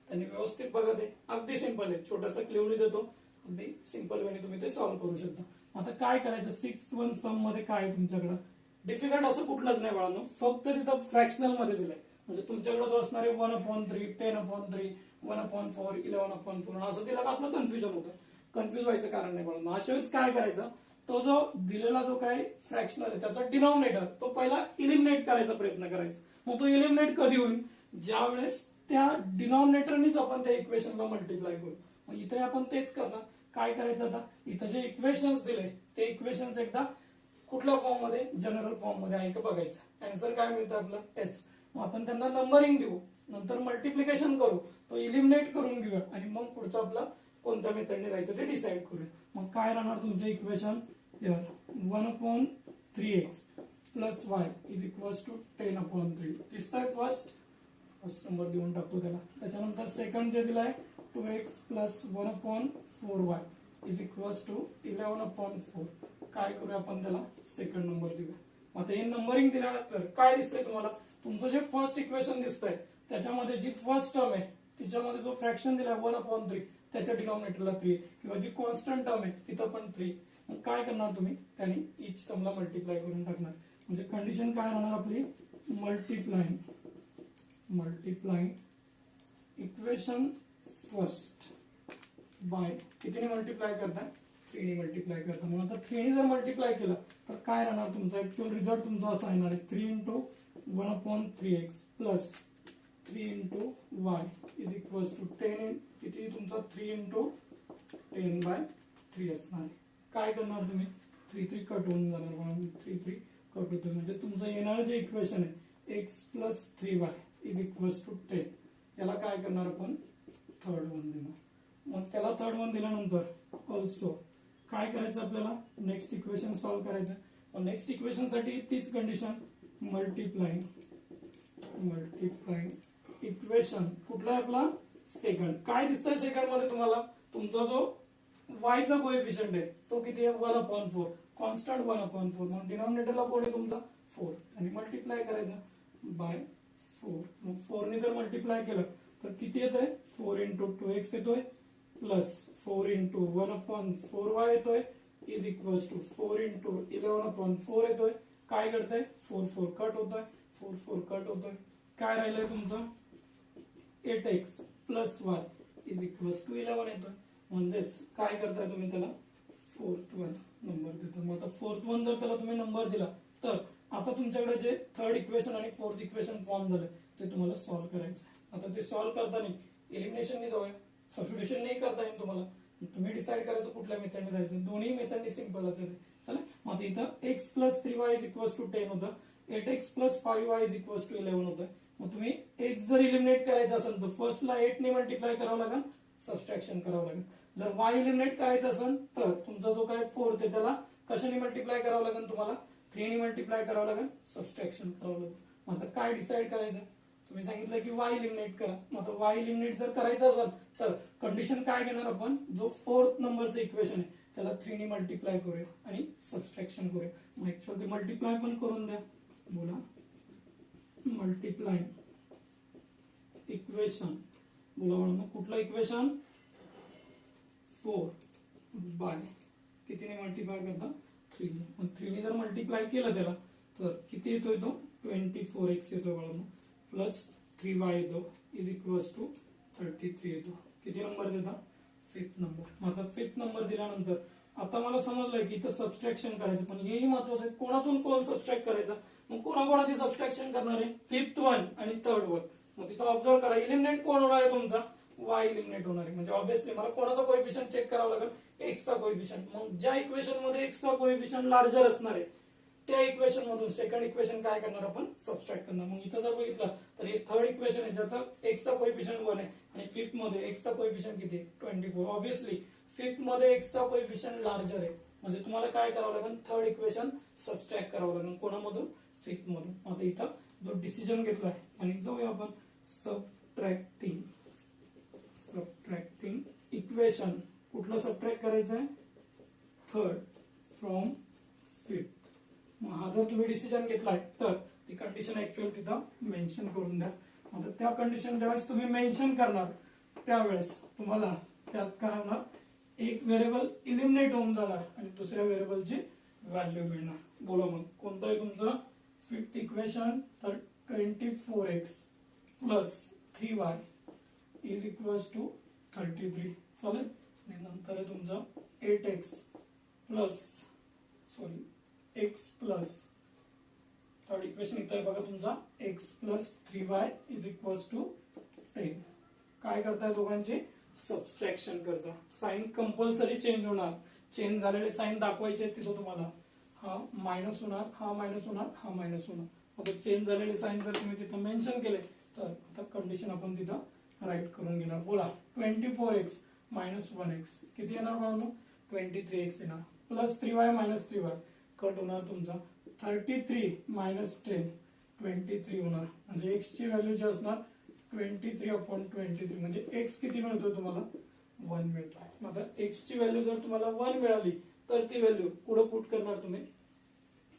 त्यांनी व्यवस्थित बघा ते अगदी सिंपल आहे. छोटासा क्लिवनी देतो अगदी सिंपल वेने तुम्ही ते सॉल्व्ह करू शकता. आता काय करायचं 6th वन सम मध्ये काय आहे तुमच्याकडे डिफिकल्ट असं कुठलंच नाही बाळांनो. फक्त तिथं फ्रॅक्शनल मध्ये दिलंय. म्हणजे तुमच्याकडे जो असणार आहे 1/3 10/3 1/4 11/4 असं दिलं का आपलं कन्फ्युजन होतं. कन्फ्युज व्हायचं कारण नाही बाळांनो. अशा वेळेस काय करायचं तो जो दिलेला जो काय फ्रॅक्शनल आहे त्याचा डिनॉमिनेटर तो पहिला इलिमिनेट करायचा प्रयत्न करायचा. मग तो इलिमिनेट कधी होईल ज्या वेळेस त्या डिनॉमिनेटरनीच आपण त्या इक्वेशनला मल्टिप्लाय करू. मग इथे आपण तेच करणार. काय करायचं आता इथं जे इक्वेशन्स दिले ते इक्वेशन्स एकदा कुठल्या फॉर्म मध्ये जनरल फॉर्म मध्ये आहे का बघायचं. आन्सर काय मिळतं आपलं s. मग आपण त्यांना नंबरिंग देऊ नंतर मल्टिप्लिकेशन करू तो इलिमिनेट करून घेऊया आणि मग पुढचं आपलं कोणत्या मेथडने जायचं ते डिसाइड करूया. मग काय राहणार तुमचं equation 1/3x plus y is equals to 10/3 दिसतंय. फर्स्ट नंबर देऊन टाकतो त्याला. त्याच्यानंतर सेकंड जे दिलाय 2x plus 1/4y is equals to 11/4. काय करूया आपण त्याला सेकंड नंबर देऊया. आता हे नंबरिंग दिल्यानंतर काय दिसतंय तुम्हाला तुमचं जे फर्स्ट इक्वेशन दिसतंय त्याच्यामध्ये जी फर्स्ट टर्म आहे तिच्यामध्ये जो फ्रॅक्शन दिलाय 1/3 त्याच्या डिनॉमिनेटरला 3 किंवा जी कॉन्स्टंट टर्म आहे तिथं पण 3. मग काय करणार तुम्ही त्याने ईच टर्मला मल्टिप्लाय करून टाकणार. म्हणजे कंडिशन काय राहणार आपली मल्टिप्लाइंग इक्वेशन फर्स्ट बाय कितीने मल्टिप्लाय करताय 3 ने मल्टिप्लाय करता. म्हणून आता 3 ने जर मल्टिप्लाय केलं तर काय राहणार तुमचा ऍक्च्युअल रिझल्ट तुमचा असा येणार आहे 3 × 1/3x plus 3 × y is equals to 10 किती तुमचा 3 × 10/3 असणार आहे. काय करणार तुम्ही 3 3 कट होऊन जाणार म्हणून 3 3 कट होतं म्हणजे तुमचं येणारं जे इक्वेशन आहे x plus 3y is equals to 10 याला काय करणार आपण थर्ड वन देणार मग त्याला थर्ड वन दिल्यानंतर ऑल्सो काय करायचं आपल्याला नेक्स्ट इक्वेशन सॉल्व्ह करायचं मग नेक्स्ट इक्वेशन साठी तीच कंडिशन मल्टिप्लाइंग इक्वेशन कुठला आहे आपला सेकंड काय दिसतंय सेकंड मध्ये तुम्हाला तुमचा जो y चा कोएफिशियंट आहे तो किती आहे 1/4 कॉन्स्टंट 1/4 मग डिनॉमिनेटरला कोण आहे तुमचा 4 आणि मल्टिप्लाय करायचं बाय 4 मग 4 ने जर मल्टिप्लाय केलं तर किती येतोय 4 इंटू 2x येतोय प्लस 4 इंटू 1/4y येतोय इज इक्वल्स टू 4 इंटू 11/4 येतोय काय करताय 4 4 कट होतोय 4 4 कट होतोय काय राहिलंय तुमचं 8x plus y is equals to 11 येतोय म्हणजेच काय करताय तुम्ही त्याला फोर्थ वन नंबर देतो मग आता फोर्थ वन जर त्याला तुम्ही नंबर दिला तर आता तुमच्याकडे जे थर्ड इक्वेशन आणि फोर्थ इक्वेशन फॉर्म झाले ते तुम्हाला सॉल्व्ह करायचं आहे आता ते सॉल्व्ह करताना एलिमिनेशन नाही जाऊया सबस्टिट्यूशन नाही करता येईल तुम्हाला तुम्ही डिसाइड करायचं कुठल्या मेथडने जायचं दोन्ही मेथडने सिंपलच आहे चला मग आता इथं x plus 3y is equals to 10 होतं 8x plus 5y is equals to 11 होतं मग तुम्ही x जर इलिमिनेट करायचं असेल तर फर्स्टला 8 ने मल्टिप्लाय करावं लागेल सबस्ट्रॅक्शन करावं लागेल जर y इलिमिनेट करायचं असेल तर तुमचा जो काय फोर्थ आहे त्याला कशाने मल्टिप्लाय करावं लागेल तुम्हाला 3 ने मल्टिप्लाय करावं लागेल सबस्ट्रॅक्शन करावं लागेल मग आता काय डिसाइड करायचं तुम्ही सांगितलं की y इलिमिनेट करा मग आता y इलिमिनेट जर करायचं असेल तर कंडिशन काय घेणार आपण जो फोर्थ नंबरचं इक्वेशन आहे त्याला 3 ने मल्टिप्लाय करूया आणि सबस्ट्रॅक्शन करूया मग ऍक्च्युअली ते मल्टिप्लाय पण करून द्या बोला मल्टिप्लाय इक्वेशन बोला म्हणून कुठलं इक्वेशन 4 बाय कितीने मल्टिप्लाय करता 3 मग 3 ने जर मल्टिप्लाय केलं त्याला तर किती येतोय तो 24x येतो म्हणून प्लस 3y येतो इज इक्वल्स टू 33 येतो किती नंबर देता फिफ्थ नंबर मग आता फिफ्थ नंबर दिल्यानंतर आता मला समजलंय की इथं सबस्ट्रॅक्शन करायचं पण हेही महत्वाचं आहे कोणातून कोण सबस्ट्रॅक्ट करायचं मग कोणाकोणाची सबस्ट्रॅक्शन करणार आहे फिफ्थ वन आणि थर्ड वन मग तिथं ऑब्झर्व करा इलिमिनेट कोण होणार आहे तुमचा y इलिमिनेट होणार आहे म्हणजे ऑब्विसली मला कोणाचा कोएफिशियंट चेक करावा लागेल x चा कोएफिशियंट मग ज्या इक्वेशन मध्ये x चा कोएफिशियंट लार्जर असणार आहे त्या इक्वेशन मधून सेकंड इक्वेशन काय करणार आपण सबस्ट्रॅक्ट करणार मग इथं जर बघितलं तर हे थर्ड इक्वेशन आहे ज्याचा x चा कोएफिशियंट 1 आहे आणि फिफ्थ मध्ये x चा कोएफिशियंट किती 24 ऑब्विसली फिफ्थ मध्ये x चा कोएफिशियंट लार्जर आहे म्हणजे तुम्हाला काय करावं लागेल थर्ड इक्वेशन सबस्ट्रॅक्ट करावं लागेल कोणामधून फिफ्थ मधून आता इथं जो डिसिजन घेतलाय आणि जाऊया आपण सबट्रॅक्टिंग इक्वेशन कुठलं सबट्रॅक्ट करायचं आहे थर्ड फ्रॉम फिफ्थ मग हा जर तुम्ही डिसिजन घेतलाय तर ती कंडिशन ऍक्च्युअल तिथं मेन्शन करून द्या आता त्या कंडिशन ज्यावेळेस तुम्ही मेन्शन करणार त्यावेळेस तुम्हाला त्यात काय होणार एक व्हेरिएबल इलिमिनेट होऊन जाणार आणि दुसऱ्या व्हेरिएबलची व्हॅल्यू मिळणार बोला मग कोणतं आहे तुमचं फिफ्थ इक्वेशन तर 24x plus 3y is equals to 33 चालेल आणि नंतर आहे तुमचं 8x plus x plus third equation इथं आहे बघा तुमचा x plus 3y is equals to 10 काय करताय दोघांचे सबस्ट्रॅक्शन करता साइन कंपल्सरी चेंज होणार चेंज झालेले साइन दाखवायचे तिथं तुम्हाला हा मायनस होणार हा मायनस होणार हा मायनस होणार आता चेंज झालेले साइन जर तुम्ही तिथं मेन्शन केले तर आता कंडिशन आपण तिथं राईट करून घेणार बोला 24x मायनस 1x किती येणार म्हणून 23x येणार plus 3y minus 3y cut होणार तुमचा 33 मायनस 10 23 होणार म्हणजे x ची व्हॅल्यू जी असणार 23/23 म्हणजे x किती मिळतो तुम्हाला 1 मिळतो मग आता x ची व्हॅल्यू जर तुम्हाला 1 मिळाली तर ती व्हॅल्यू पुढे पुट करणार तुम्ही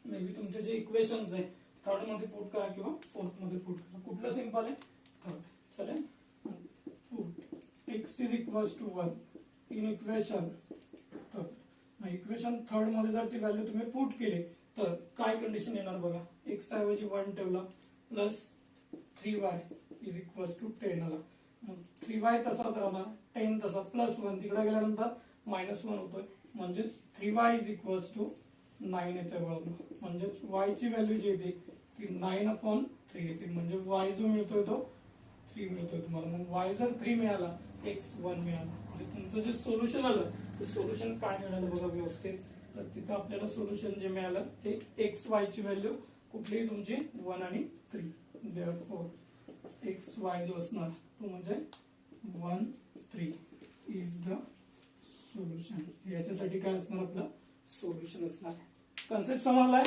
मे बी तुमचे जे इक्वेशन्स आहे थर्ड मध्ये पुट करा किंवा फोर्थ मध्ये पुट करा कुठलं सिंपल आहे थर्ड चालेल put x is equals to 1 in equation third equation third मध्ये जर ती व्हॅल्यू तुम्ही पुट केली तर काय कंडिशन येणार बघा x ऐवजी 1 ठेवला plus 3y is equals to 10 आला मग 3y तसाच राहणार 10 तसा प्लस 1 तिकडे गेल्यानंतर मायनस 1 होतोय म्हणजे 3y इज इक्वल्स टू 9 येते बघा म्हणजे y ची व्हॅल्यू जी येते ती 9/3 येते म्हणजे y जो मिळतोय तो 3 मिळतोय तुम्हाला मग y जर 3 मिळाला x1 मिळालं. म्हणजे तुमचं जे सोल्युशन आलं ते सोल्युशन काय मिळालं बघा व्यवस्थित. तर तिथं आपल्याला सोल्युशन जे मिळालं ते एक्स वाय ची व्हॅल्यू कुठली तुमची 1 आणि 3. देअरफॉर एक्स वाय जो असणार तो म्हणजे 1 3 इज द सोल्युशन. याच्यासाठी काय असणार आपलं सोल्युशन असणार. कन्सेप्ट समजलाय.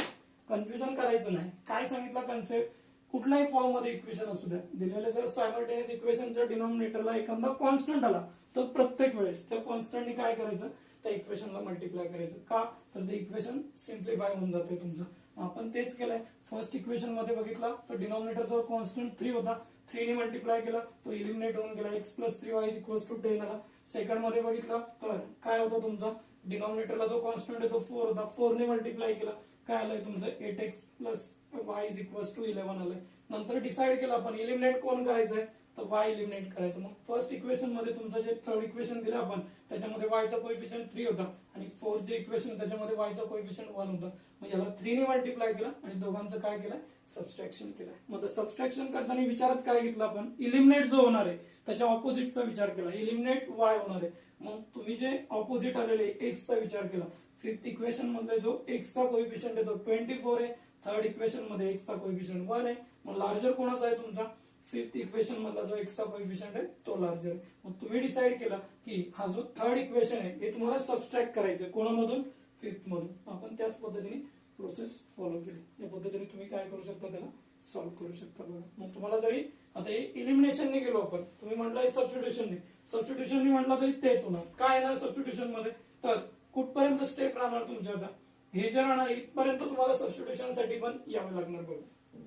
कन्फ्युजन करायचं नाही. काय सांगितलं कन्सेप्ट, कुठल्याही फॉर्म मध्ये इक्वेशन असू द्या दिलेले, जर सायमल्टेनियस इक्वेशनच्या डिनॉमिनेटरला एखादा कॉन्स्टंट आला तर प्रत्येक वेळेस त्या कॉन्स्टंटने काय करायचं, त्या इक्वेशनला मल्टिप्लाय करायचं. का तर ते इक्वेशन सिम्प्लिफाय होऊन जाते तुमचं. आपण तेच केलंय. फर्स्ट इक्वेशन मध्ये बघितला तर डिनॉमिनेटरचा कॉन्स्टंट 3 होता, 3 ने मल्टिप्लाय केला तो इलिमिनेट होऊन गेला, x + 3y = 10 आला. सेकंड मध्ये बघितला तर काय होतं तुमचा डिनॉमिनेटरला जो कॉन्स्टंट आहे तो 4 होता, 4 ने मल्टिप्लाय केला काय आलंय तुमचं 8x + y = 11 आलंय. नंतर डिसाइड केलं आपण इलिमिनेट कोण करायचंय तर y इलिमिनेट करायचं. मग फर्स्ट इक्वेशन मध्ये तुमचं जे थर्ड इक्वेशन दिलं आपण त्याच्यामध्ये y चा कोएफिशियंट 3 होता आणि फोर्थ जे इक्वेशन त्याच्यामध्ये y चा कोएफिशियंट 1 होता. मग याला 3 ने मल्टिप्लाय केलं आणि दोघांचं काय केलं सबट्रॅक्शन केलं. मग सबट्रॅक्शन करताना विचारात काय घेतलं आपण, इलिमिनेट जो होणार आहे त्याच्या ऑपोजिटचा विचार केला. इलिमिनेट y होणार आहे. मग तुम्ही जे ऑपोजिट आलेले x चा विचार केला. फिफ्थ इक्वेशन मध्ये जो x चा कोएफिशियंट आहे तो 24 आहे. थर्ड इक्वेशन मध्ये x चा कोएफिशियंट 1 आहे. मग लार्जर कोणाचा आहे तुमचा फिफ्थ इक्वेशन मधला जो x चा कोएफिशियंट आहे तो लार्जर आहे. मग तुम्ही डिसाइड केला की हा जो थर्ड इक्वेशन आहे हे तुम्हाला सबट्रॅक्ट करायचं कोणामधून फिफ्थ मधून. आपण त्याच पद्धतीने प्रोसेस फॉलो केली. या पद्धतीने तुम्ही काय करू शकता त्याला सॉल्व्ह करू शकता बघा. मग तुम्हाला जरी आता हे इलिमिनेशनने गेलो आपण, तुम्ही म्हटलं सबस्टिट्यूशनने म्हटलं तरी तेच होणार. काय येणार सबस्टिट्यूशन मध्ये तर कुठपर्यंत स्टेप राहणार तुमच्या, आता हे जे राहणार इथपर्यंत तुम्हाला सबस्टिट्यूशन साठी पण यावं लागणार बघा.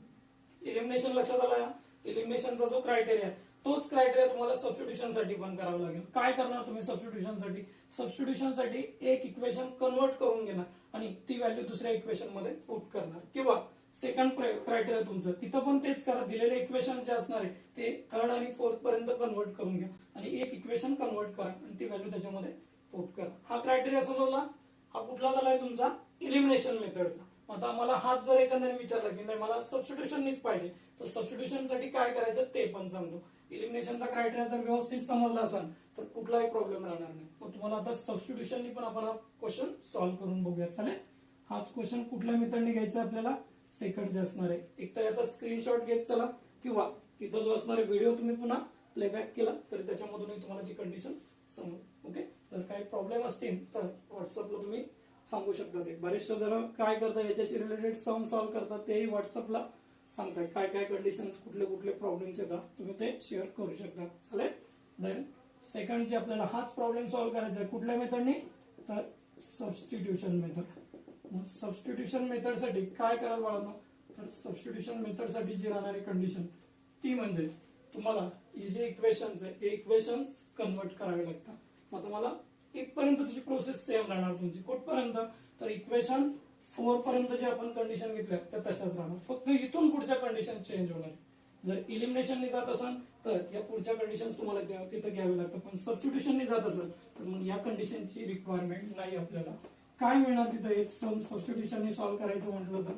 इलिमिनेशन लक्षात आला. इलिमिनेशनचा जो क्रायटेरिया तोच क्रायटेरिया तुम्हाला सबस्टिट्यूशन साठी पण करावा लागेल. काय करणार तुम्ही सबस्टिट्यूशन साठी एक इक्वेशन कन्वर्ट करून घेणार आणि ती व्हॅल्यू दुसऱ्या इक्वेशन मध्ये पुट करणार. किंवा सेकंड क्रायटेरिया तुमचं तिथं पण तेच करा. दिलेले इक्वेशन जे असणार आहे ते थर्ड आणि फोर्थ पर्यंत कन्वर्ट करून घ्या आणि एक इक्वेशन कन्वर्ट करा आणि ती व्हॅल्यू त्याच्यामध्ये पुट करा. हा क्रायटेरिया समजला. हा कुठला झालाय तुमचा इलिमिनेशन मेथडचा. आता आम्हाला हाच जर एखाद्याने विचारला की नाही मला सबस्टिट्यूशननीच पाहिजे तर सबस्टिट्यूशन साठी काय करायचं ते पण सांगतो. इलिमिनेशनचा क्रायटेरिया जर व्यवस्थित समजला असेल तर कुठलाही प्रॉब्लेम राहणार नाही. मग तुम्हाला आता सबस्टिट्यूशननी पण आपण हा क्वेश्चन सॉल्व्ह करून बघूया. चालेल. हाच क्वेश्चन कुठल्या मेथडने घ्यायचा आपल्याला सेकंड जे असणार आहे. एक तर याचा स्क्रीनशॉट घेत चला किंवा तिथं जो असणारे व्हिडिओ तुम्ही पुन्हा प्लेबॅक केला तर त्याच्यामधूनही तुम्हाला ती कंडिशन समजेल. ओके. जर काही प्रॉब्लेम असतील तर व्हॉट्सअपला तुम्ही सांगू शकता. ते बरेचसे जण काय करतात याच्याशी रिलेटेड सम सॉल्व्ह करतात तेही व्हॉट्सअपला सांगताय काय काय कंडिशन्स कुठले कुठले प्रॉब्लेम्स येतात तुम्ही ते शेअर करू शकता. चालेल. देन सेकंड जे आपल्याला हाच प्रॉब्लेम सॉल्व्ह करायचा आहे कुठल्या मेथडने तर सबस्टिट्यूशन मेथड. मग सबस्टिट्यूशन मेथड साठी काय करायला बाळांनो तर सबस्टिट्यूशन मेथड साठी जी राहणारी कंडिशन ती म्हणजे तुम्हाला हे जे इक्वेशन्स आहे हे इक्वेशन्स कन्वर्ट करावे लागतात. मग तुम्हाला इथपर्यंत तुझी प्रोसेस सेम राहणार तुमची. कुठपर्यंत तर इक्वेशन 4 पर्यंत जे आपण कंडिशन घेतल्या त्या तशाच राहणार. फक्त इथून पुढच्या कंडिशन चेंज होणार. जर इलिमिनेशनने जात असाल तर या पुढच्या कंडिशन तुम्हाला तिथे घ्यावे लागतात. पण सबस्टिट्यूशनने जात असेल तर मग या कंडिशनची रिक्वायरमेंट नाही आपल्याला. काय मिळणार तिथे एक सम सबस्टिट्यूशनने सॉल्व्ह करायचं म्हटलं तर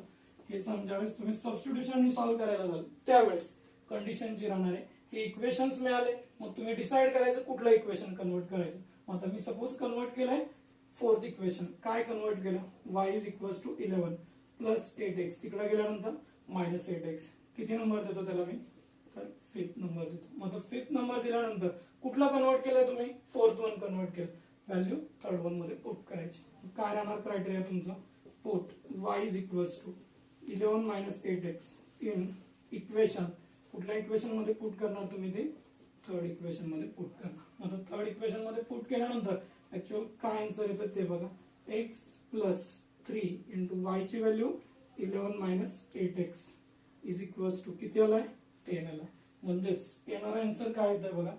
हे सम ज्यावेळेस तुम्ही सबस्टिट्यूशनने सॉल्व्ह करायला जाल त्यावेळेस कंडिशन जी राहणार आहे हे इक्वेशन्स मिळाले. मग तुम्ही डिसाइड करायचं कुठलं इक्वेशन कन्वर्ट करायचं. आता मी सपोज कन्वर्ट केलंय फोर्थ इक्वेशन. काय कन्वर्ट केलं y = 11 + 8x तिकडे गेल्यानंतर -8x. किती नंबर देतो त्याला मी तर फिफ्थ नंबर देतो. मग फिफ्थ नंबर दिल्यानंतर कुठला कन्वर्ट केलाय तुम्ही फोर्थ वन कन्वर्ट केलं. व्हॅल्यू थर्ड वन मध्ये पुट करायची. काय राहणार क्रायटेरिया तुमचा put y = 11 - 8x in equation. कुठल्या इक्वेशन मध्ये पुट करणार तुम्ही ते थर्ड इक्वेशन मध्ये पुट करणार. आता थर्ड इक्वेशन मध्ये पुट केल्यानंतर ऍक्च्युअल काय आन्सर येतं ते बघा. x + 3 * y ची व्हॅल्यू 11 - 8x = किती आलाय 10 आलाय. म्हणजेच येणारा आन्सर काय येतं बघा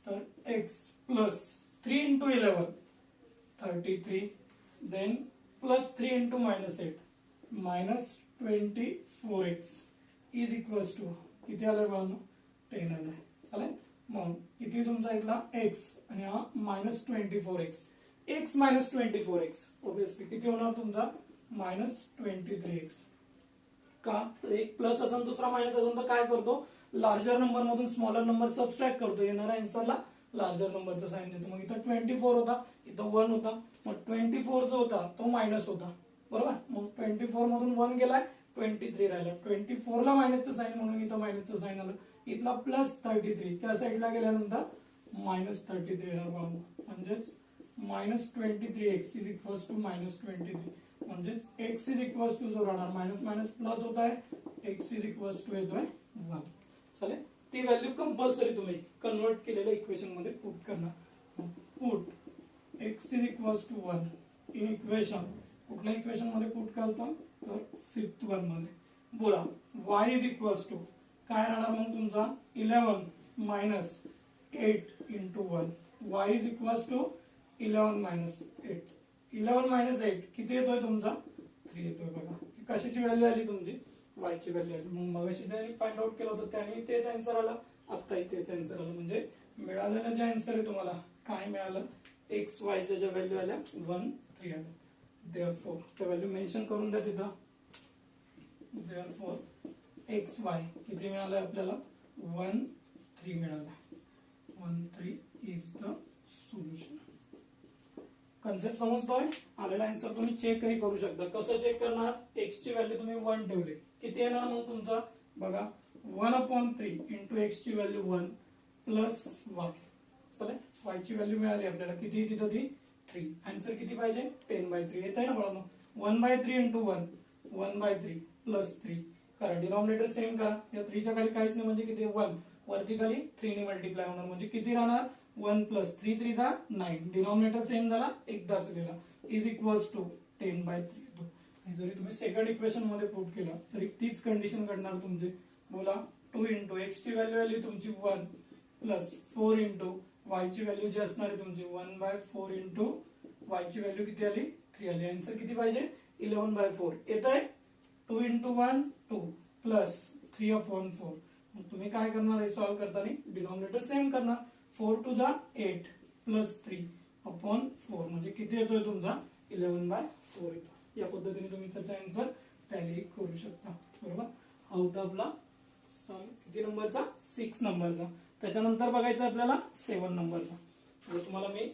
तर x + 3 * 11 33 देन +3 * -8 -24x = किती आलाय बघा 10 आलाय. चालेल. मग किती तुमचा इथला x आणि हा -24x. x - 24x ऑब्विसली किती होणार तुमचा -23x. का तर एक प्लस असेल दुसरा मायनस असेल तर काय करतो लार्जर नंबर मधून स्मॉलर नंबर सबट्रॅक्ट करतो. येणाऱ्या आन्सरला लार्जर नंबरचं साईन देतो. मग इथं 24 होता, इथं 1 होता. मग 24 जो होता तो मायनस होता, बरोबर. मग 24 मधून 1 गेलाय, 23 राहिला. 24 ला मायनसचं साईन म्हणून इथं मायनसचं साईन आलं. इथला प्लस 33 त्या साईडला गेल्यानंतर मायनस 33 येणार बाळांनो. म्हणजेच -23x इज इक्वल्स टू -23. म्हणजेच x इज इक्वल्स टू जो राहणार मायनस मायनस प्लस होत आहे, x इज इक्वल्स टू येतोय 1. चालेल. ती व्हॅल्यू कंपल्सरी तुम्ही कन्वर्ट केलेल्या इक्वेशन मध्ये पुट करणार. Put x is equals to 1 in equation. कुठल्या इक्वेशन मध्ये पुट करतो तर 5th वन मध्ये. बोला y इज इक्वल्स टू काय राहणार मग तुमचा 11 minus 8 into 1. y is equals to 11 minus 8. 11 minus 8 किती येतोय तुमचा 3 येतोय. बघा कशाची व्हॅल्यू आली तुमची y ची व्हॅल्यू आली. मग मगाशी ज्याने फाइंड आउट केलं होतं त्याने तेच आन्सर आला, आत्ताही तेच आन्सर आलं. म्हणजे मिळालेलं जे आन्सर आहे तुम्हाला काय मिळालं, एक्स वाय च्या ज्या व्हॅल्यू आल्या 1 3 आल्या. देअरफॉर त्या व्हॅल्यू मेन्शन करून द्या तिथं. देअरफॉर एक्स वाय किती मिळालं आपल्याला 1 3 मिळालं. 1 3 इज द सोल्युशन. कन्सेप्ट समजतोय. आलेला आन्सर तुम्ही चेकही करू शकता. कसं चेक करणार, एक्स ची व्हॅल्यू तुम्ही 1 ठेवली, किती येणार मग तुमचा बघा 1/3 इंटू एक्स ची व्हॅल्यू 1 प्लस वाय. चालेल. वाय ची व्हॅल्यू मिळाली आपल्याला किती, तिथं ती 3. आन्सर किती पाहिजे 10/3 येत आहे ना बघा. 1/3 इंटू 1 1/3 प्लस 3 करा. डिनॉमिनेटर सेम करा. या 3 च्या खाली काहीच नाही म्हणजे किती 1, वरती खाली 3 ने मल्टिप्लाय होणार म्हणजे किती राहणार 1 प्लस 3 3 जा 9. डिनॉमिनेटर सेम झाला, एकदाच लिहिला. इज इक्वल्स टू 10/3 येतो. जरी तुम्ही सेकंड इक्वेशन मध्ये पुट केलं तरी तीच कंडिशन घडणार तुमची. बोला 2 इंटू एक्स ची व्हॅल्यू आली तुमची 1 प्लस 4 इंटू वाय ची व्हॅल्यू जी असणार आहे तुमची 1/4 इंटू वाय ची व्हॅल्यू किती आली 3 आली. आन्सर किती पाहिजे 11/4 येत आहे. 2 इंटू 1 2 प्लस 3/4. मग तुम्ही काय करणार हे सॉल्व्ह करताना डिनॉमिनेटर सेम करणार. 4 2 जा 8 प्लस 3/4 म्हणजे किती येतोय तुमचा 11/4 येतो. या पद्धतीने तुम्ही त्याचा आन्सर टॅली करू शकता. बरोबर. हा होता आपला किती नंबरचा 6 नंबरचा. त्याच्यानंतर बघायचं आपल्याला 7 नंबरचा. तुम्हाला मी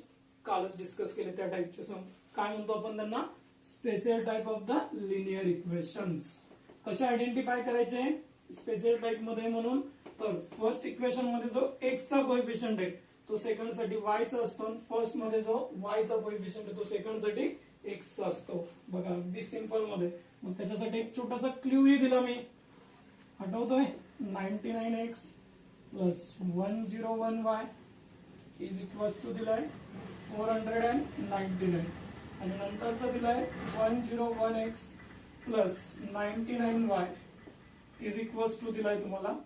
कालच डिस्कस केले त्या टाइपचे सम. काय म्हणतो आपण त्यांना special type of the linear equations. कसे आयडेंटिफाय करायचे स्पेशल टाइप मध्ये म्हणून तर फर्स्ट इक्वेशन मध्ये जो एक्स चा कोएफिशियंट आहे तो सेकंड साठी वाय चा असतो. फर्स्ट मध्ये जो वाय चा कोएफिशियंट आहे तो सेकंड साठी एक्स चा असतो. बघा अगदी सिंपल मध्ये. मग त्याच्यासाठी एक छोटासा क्ल्यूही दिला मी, आठवतोय 99x plus 101y is equals to दिलाय 499 आणि नंतरचा दिलाय 101x plus 99y is equals to दिलाय तुम्हाला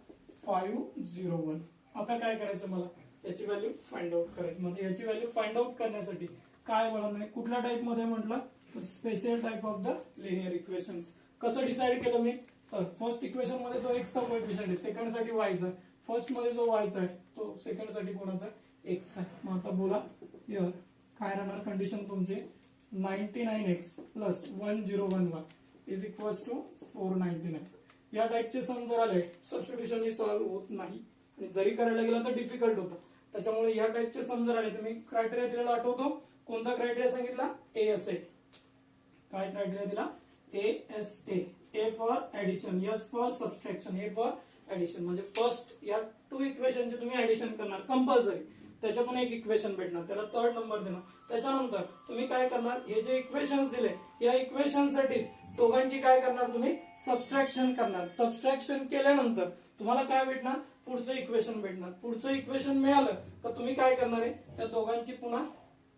501. आता काय करायचं मला याची व्हॅल्यू फाइंड आउट करायची. म्हणजे याची व्हॅल्यू फाइंड आउट करण्यासाठी काय बनवणार कुठल्या टाइप मध्ये म्हटलं तर special type of the linear equations. कसं डिसाइड केलं मी तर फर्स्ट इक्वेशन मध्ये जो एक्स चा कोएफिशियंट आहे सेकंड साठी वाय चा, फर्स्ट मध्ये जो वाय चा आहे तो सेकंड साठी कोणाचा एक्स चा. मग आता बोला हिअर काय राहणार कंडिशन तुमची 99x plus 101y is equals to 499. या टाइपचे सम जर आले सबस्टिट्यूशन सॉल्व्ह होत नाही आणि जरी करायला गेला तर डिफिकल्ट होतं. त्याच्यामुळे या टाइपचे सम जर आले तर मी क्रायटेरिया दिलेला आठवतो. कोणता क्रायटेरिया सांगितला ASA. काय क्रायटेरिया दिला ASA. A for addition, S for subtraction, A for addition. म्हणजे फर्स्ट या 2 इक्वेशनचे तुम्ही ऍडिशन करणार कंपल्सरी. त्याच्यातून एक इक्वेशन भेटणार त्याला 3rd नंबर देणार. त्याच्यानंतर तुम्ही काय करणार हे जे इक्वेशन्स दिले या इक्वेशन साठी दोघांची काय करणार तुम्ही सबस्ट्रॅक्शन करणार. सबस्ट्रॅक्शन केल्यानंतर तुम्हाला काय भेटणार पुढचं इक्वेशन भेटणार. पुढचं इक्वेशन मिळालं तर तुम्ही काय करणार आहे त्या दोघांची पुन्हा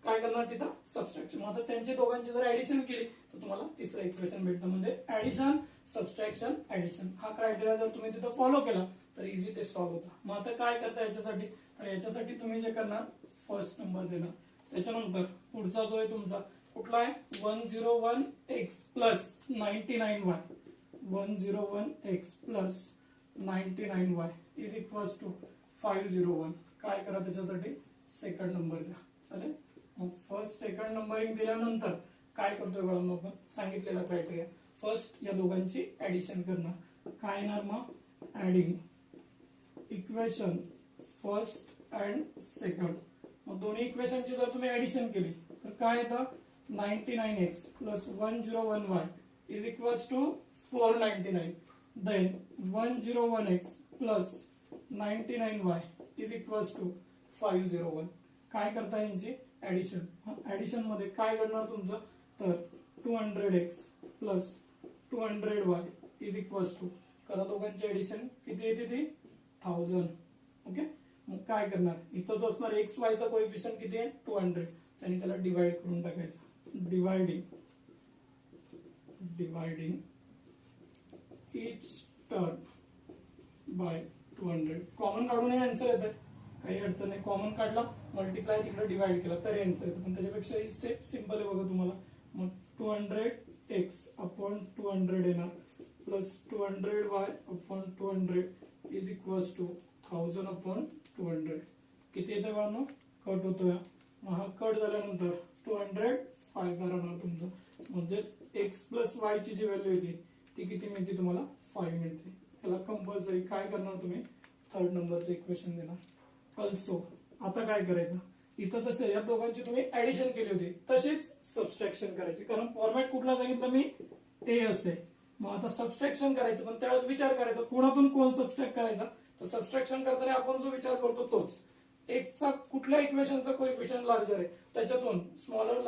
काय करणार तिथं सबस्ट्रॅक्शन. आता त्यांची दोघांची जर ऍडिशन केली तर तुम्हाला तिसरं इक्वेशन भेटतं. म्हणजे ऍडिशन सबस्ट्रॅक्शन ऍडिशन हा क्रायटेरिया जर तुम्ही तिथं फॉलो केला तर इझी ते सॉल्व्ह होतं. मग आता काय करता याच्यासाठी तर याच्यासाठी तुम्ही जे करणार फर्स्ट नंबर देणार. त्याच्यानंतर पुढचा जो आहे तुमचा कुठला आहे 101x plus 99y 101x plus 99y is equals to 501. काय करा त्याच्यासाठी सेकंड नंबर द्या. चालेल. मग फर्स्ट सेकंड नंबरिंग दिल्यानंतर काय करतोय बघा आपण सांगितलेला क्रायटेरिया फर्स्ट या दोघांची ऍडिशन करणार. काय येणार मग adding equation first and second. मग दोन्ही इक्वेशनची जर तुम्ही ऍडिशन केली तर काय येतं 99x plus 101y is equals to 499. Then 101x plus 99y is equals to 501. काय करता यांची ऍडिशन. ऍडिशन मध्ये काय करणार तुमचं तर 200x plus 200y is equals to करा दोघांची ऍडिशन किती येते ती 1000. ओके. मग काय करणार इथं जो असणार एक्स वाय चा कोएफिशियंट किती आहे 200. त्यांनी त्याला डिवाइड करून टाकायचं. Dividing each term by 200. Common काढून हे आन्सर येतं. काही अडचण नाही. कॉमन काढला मल्टिप्लाय तिकडे डिवाइड केला तरी आन्सर येतं. पण त्याच्यापेक्षा ही स्टेप सिंपल आहे बघा तुम्हाला. मग 200x अपॉन 200 येणार plus 200y upon 200 is equals to 1000 upon 200. किती येतं बाळांनो कट होतोय. मग हा कट झाल्यानंतर 200 5 राहणार तुमचं. म्हणजेच x प्लस y ची जी व्हॅल्यू येते ती किती मिळते तुम्हाला 5 मिळते. याला कंपल्सरी काय करणार तुम्ही थर्ड नंबरचं इक्वेशन देणार. ऑल्सो आता काय करायचं इथं तसं या दोघांची तुम्ही ऍडिशन केली होती तशीच सबस्ट्रॅक्शन करायची. कारण फॉर्मॅट कुठला सांगितलं मी ते असे. मग आता सबस्ट्रॅक्शन करायचं पण त्यावेळेस विचार करायचा कोणातून कोण सबस्ट्रॅक्ट करायचा. तर सबस्ट्रॅक्शन करताना आपण जो विचार करतो तोच एक्सचा कुठल्या इक्वेशनचा कोएफिशियंट लार्जर आहे त्याच्यातून स्मॉलर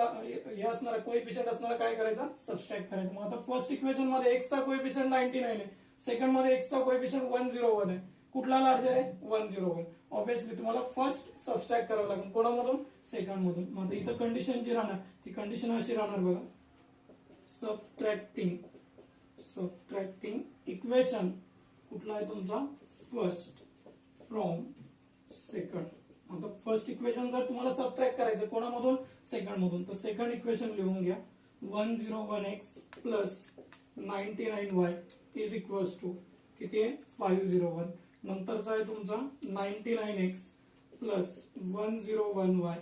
हे असणारा कोएफिशियंट असणारा काय करायचा सबस्ट्रॅक्ट करायचा. मग आता फर्स्ट इक्वेशन मध्ये एक्सचा कोएफिशियंट 99 आहे. सेकंड मध्ये एक्सचा कोएफिशियंट 101 आहे. कुठला लार्जर आहे 101. ऑब्विसली तुम्हाला फर्स्ट सबस्ट्रॅक्ट करावं लागेल कोणामधून सेकंड मधून. मग इथं कंडिशन जी राहणार ती कंडिशन अशी राहणार बघा. सबट्रॅक्टिंग इक्वेशन कुठला आहे तुमचा फर्स्ट फ्रॉम सेकंड. आता फर्स्ट इक्वेशन जर तुम्हाला सबट्रॅक्ट करायचं कोणामधून सेकंड मधून तर सेकंड इक्वेशन लिहून घ्या 101x plus 99y is equals to किती आहे 501. नंतरचा आहे तुमचा 99x plus 101y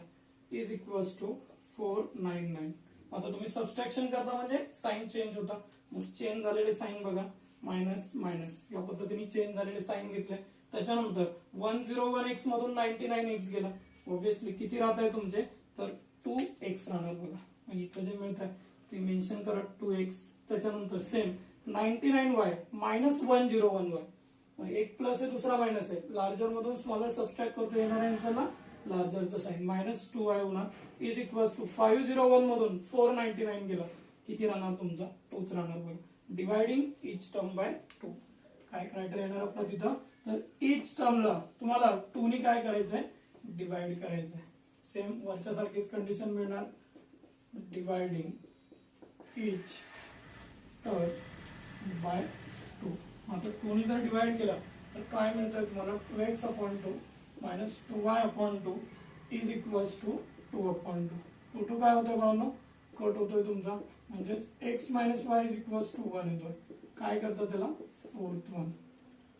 is equals to 499. आता तुम्ही सबस्ट्रॅक्शन करता म्हणजे साइन चेंज होता. मग चेंज झालेले साइन बघा मायनस मायनस या पद्धतीने चेंज झालेले साइन घेतले. त्याच्यानंतर 101x मधून 99x गेला. ऑब्विसली किती राहत आहे तुमचे तर 2x राहणार बघा. इथं जे मिळत आहे ते मेन्शन करा 2x. त्याच्यानंतर सेम 99y मायनस 101y. एक प्लस आहे दुसरा मायनस आहे. लार्जर मधून स्मॉलर सबस्ट्रॅक्ट करतो येणाऱ्या आन्सरला लार्जरचं साइन मायनस 2y होणार इज इक्वल्स टू 501 मधून 499 गेला किती राहणार तुमचा 2च राहणार बघा. Dividing each term by 2. काय क्रायटेरिया येणार आपला तिथं तर इच टर्मला तुम्हाला 2 ने काय करायचंय डिवाइड करायचंय. सेम वरच्या सारखीच कंडिशन मिळणार. Dividing each term by 2. आता 2 ने जर डिवाइड केला तर काय मिळतंय तुम्हाला 2x upon 2 minus 2y upon 2 is equals to 2 upon 2. 2 काय होतोय बाळांनो कट होतोय तुमचा. म्हणजेच x minus y is equals to 1 येतोय. काय करतं त्याला फोर्थ वन.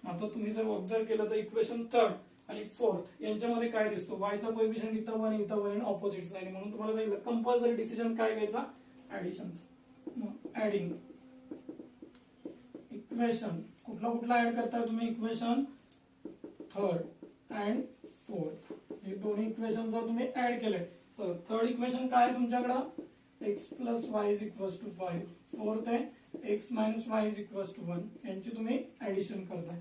आता तुम्ही जर ऑब्झर्व केलं तर इक्वेशन थर्ड आणि फोर्थ यांच्यामध्ये काय दिसतो वायचा कोएफिशियंट इथं 1 इथं 1 ऑपोजिट साइन. म्हणून तुम्हाला सांगितलं कंपल्सरी डिसिजन काय घ्यायचा ऍडिशनचा. ऍडिंग इक्वेशन कुठला ऍड करताय तुम्ही इक्वेशन थर्ड अँड फोर्थ. हे दोन्ही इक्वेशन जर तुम्ही ऍड केले तर थर्ड इक्वेशन काय आहे तुमच्याकडं x plus y is equals to 5. Fourth आहे x minus y is equals to 1. यांची तुम्ही ऍडिशन करताय.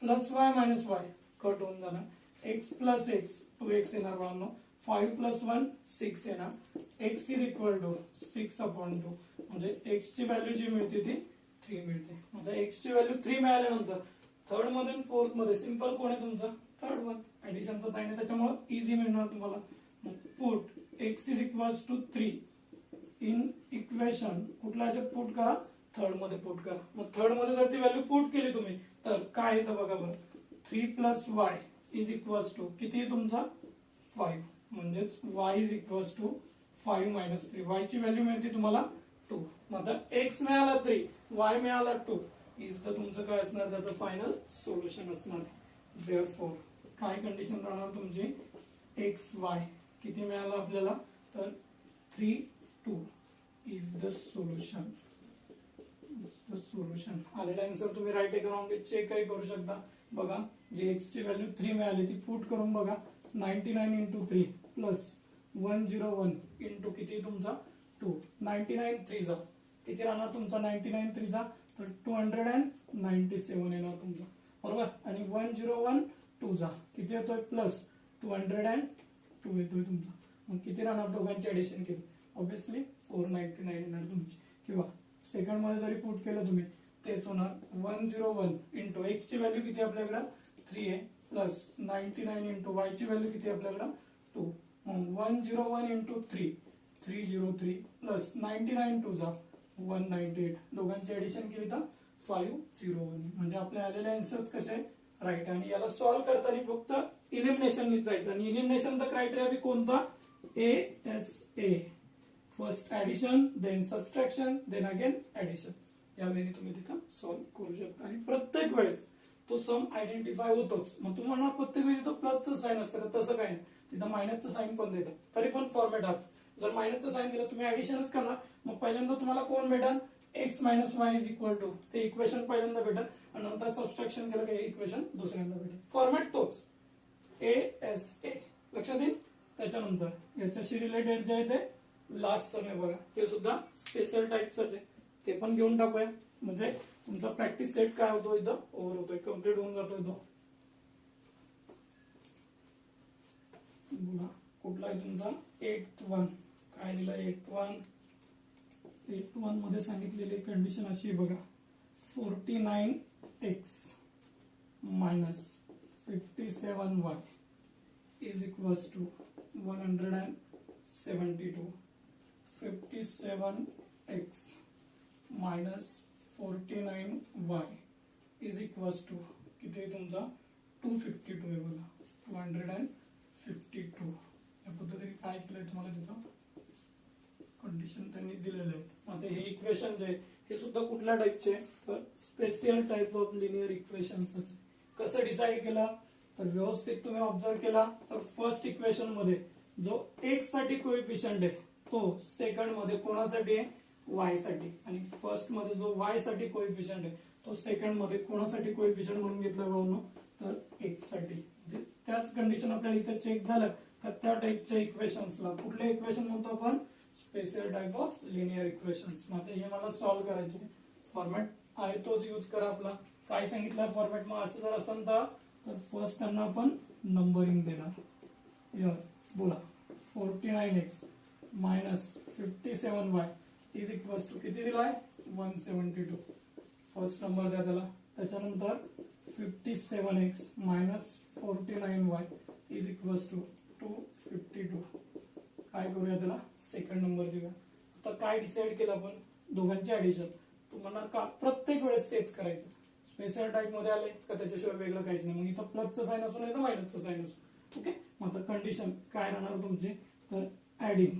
Plus y minus y cut होऊन जाणार. x प्लस एक्स 2x येणार बाळांनो. 5 प्लस 1 6 येणार. x is equal to 6 upon 2. म्हणजे x ची व्हॅल्यू जी मिळते ती 3 मिळते. आता x ची व्हॅल्यू 3 मिळाल्यानंतर थर्ड मध्ये फोर्थ मध्ये सिंपल कोण आहे तुमचा थर्ड वन. ऍडिशनचा साइन आहे त्याच्यामुळे इझी मिळणार तुम्हाला. Put x is equals to 3 in equation कुठल्या ह्याच्यात पुट करा थर्ड मध्ये पुट करा. मग थर्ड मध्ये जर ती व्हॅल्यू पुट केली तुम्ही तर काय येतं बघा बरं 3 plus y is equals to किती तुमचा 5. म्हणजेच y is equals to 5 minus 3. y ची व्हॅल्यू मिळते तुम्हाला 2. मग आता x मिळाला 3 y मिळाला 2 इज द तुमचं काय असणार त्याचं फायनल सोल्युशन असणार. देअरफॉर काय कंडिशन राहणार तुमची एक्स वाय किती मिळालं आपल्याला तर 3 2 इज द सोल्युशन. आलेला आन्सर तुम्ही राईट आहे का रॉंग चेक काही करू शकता. बघा जी एक्स ची व्हॅल्यू 3 मिळाली ती पुट करून बघा 99 इंटू 3 प्लस 101 इंटू किती तुमचा 2, 99 3 जा किती राहणार तुमचा 99 3 जा तर 297 येणार तुमचा बरोबर. आणि 101 2 जा किती येतोय प्लस 202 येतोय तुमचा. मग किती राहणार दोघांची ऍडिशन केली ऑब्विसली 499 येणार तुमची. किंवा सेकंड मध्ये जरी पुट केलं तुम्ही तेच होणार 101 इंटू एक्स ची व्हॅल्यू किती आपल्याकडे 3 आहे प्लस 99 इंटू वाय ची व्हॅल्यू किती आपल्याकडे 2. मग 101 इंटू 3 303 प्लस 99 2 जा 198 दोघांची ऍडिशन केली तर 501. म्हणजे आपले आलेले आन्सर्स कसे राईट. आणि याला सॉल्व्ह करताना फक्त इलिमिनेशन जायचं आणि इलिमिनेशनचा क्रायटेरिया बी कोणता ASA first addition then subtraction then again addition. यावेळी तुम्ही तिथं सॉल्व्ह करू शकता आणि प्रत्येक वेळेस तो सम आयडेंटिफाय होतोच. मग तुम्हाला प्रत्येक वेळी तो प्लसचं साईन असतं का तसं काही नाही तिथं मायनसचं साईन पण देतात तरी पण फॉर्मॅट हाच. जर मायनसचं साईन दिलं तुम्ही ऍडिशनच करणार मग पहिल्यांदा तुम्हाला कोण भेटेल x minus y is equal to ते इक्वेशन पहिल्यांदा भेटेल आणि नंतर सबट्रॅक्शन केलं की हे इक्वेशन दुसऱ्यांदा भेटेल. फॉर्मॅट तोच ASA लक्षात येईल. त्याच्यानंतर याच्याशी रिलेटेड जे आहे ते लास्ट सम आहे बघा ते सुद्धा स्पेशल टाईपच आहे ते पण घेऊन टाकूया. म्हणजे तुमचा प्रॅक्टिस सेट काय होतो इथं ओव्हर होतोय कम्प्लीट होऊन जातोय तो. बोला कुठला आहे तुमचा 8th 1 काय दिलं 8th 1 मध्ये सांगितलेली कंडिशन अशी बघा 49x minus 57y is equals to 172. 57x minus 49y is equals to किती आहे तुमचा 252 आहे बघा 252. या पद्धतीने काय केलंय तुम्हाला तिथं कंडिशन त्यांनी दिलेले आहेत. आता हे इक्वेशन जे हे सुद्धा कुठल्या टाईपचे तर special type of linear equations. कसं डिसाईड केलं तर व्यवस्थित तुम्ही ऑब्झर्व केला तर फर्स्ट इक्वेशन मध्ये जो x साठी कोएफिशियंट आहे तो सेकंड मध्ये कोणासाठी आहे y साठी आणि फर्स्ट मध्ये जो y साठी कोएफिशियंट आहे तो सेकंड मध्ये कोणासाठी कोएफिशियंट म्हणून घेतला भाऊनो तर x साठी. म्हणजे त्याच कंडिशन आपल्याला इथे चेक झालं तर त्या टाईपच्या इक्वेशन्सला कुठले इक्वेशन म्हणतो आपण special type of linear equations. मग हे मला सॉल्व्ह करायचे फॉर्मॅट आहे तोच यूज करा आपला. काय सांगितलं फॉर्मॅट मग असं जर असेल तर फर्स्ट त्यांना आपण नंबरिंग देणार. बोला 49x minus 57y is equals to किती दिलाय 172 फर्स्ट नंबर द्या त्याला. त्याच्यानंतर 57x minus 49y is equals to 252 काय करूया त्याला सेकंड नंबर देऊया. आता काय डिसाइड केलं आपण दोघांची ऍडिशन तुम्हाला का प्रत्येक वेळेस तेच करायचं. स्पेशल टाईप मध्ये आले का त्याच्याशिवाय वेगळं काहीच नाही. मग इथं प्लसचं साईन असू नाही तर मायनसचं साईन असू. ओके मग आता कंडिशन काय राहणार तुमची तर adding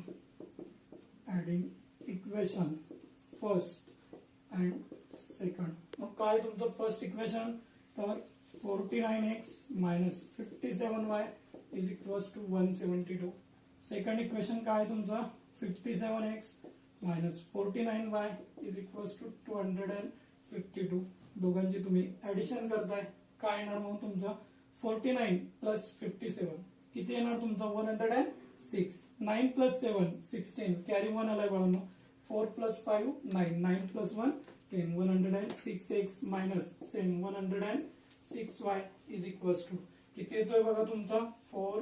equation first and second. मग काय तुमचं फर्स्ट इक्वेशन तर 49x minus 57y is equals to 172. Second equation काय तुमचं 57x minus 49y is equals to 252. दोघांची तुम्ही ऍडिशन करताय काय येणार मग तुमचं 49 प्लस 57 किती येणार तुमचा 106. 9 प्लस 7 16 कॅरी 1 आलाय बाळांनो. 4 plus 5 9 9 plus 1 10 106x minus same 106y is equals to किती येतोय बघा तुमचा 4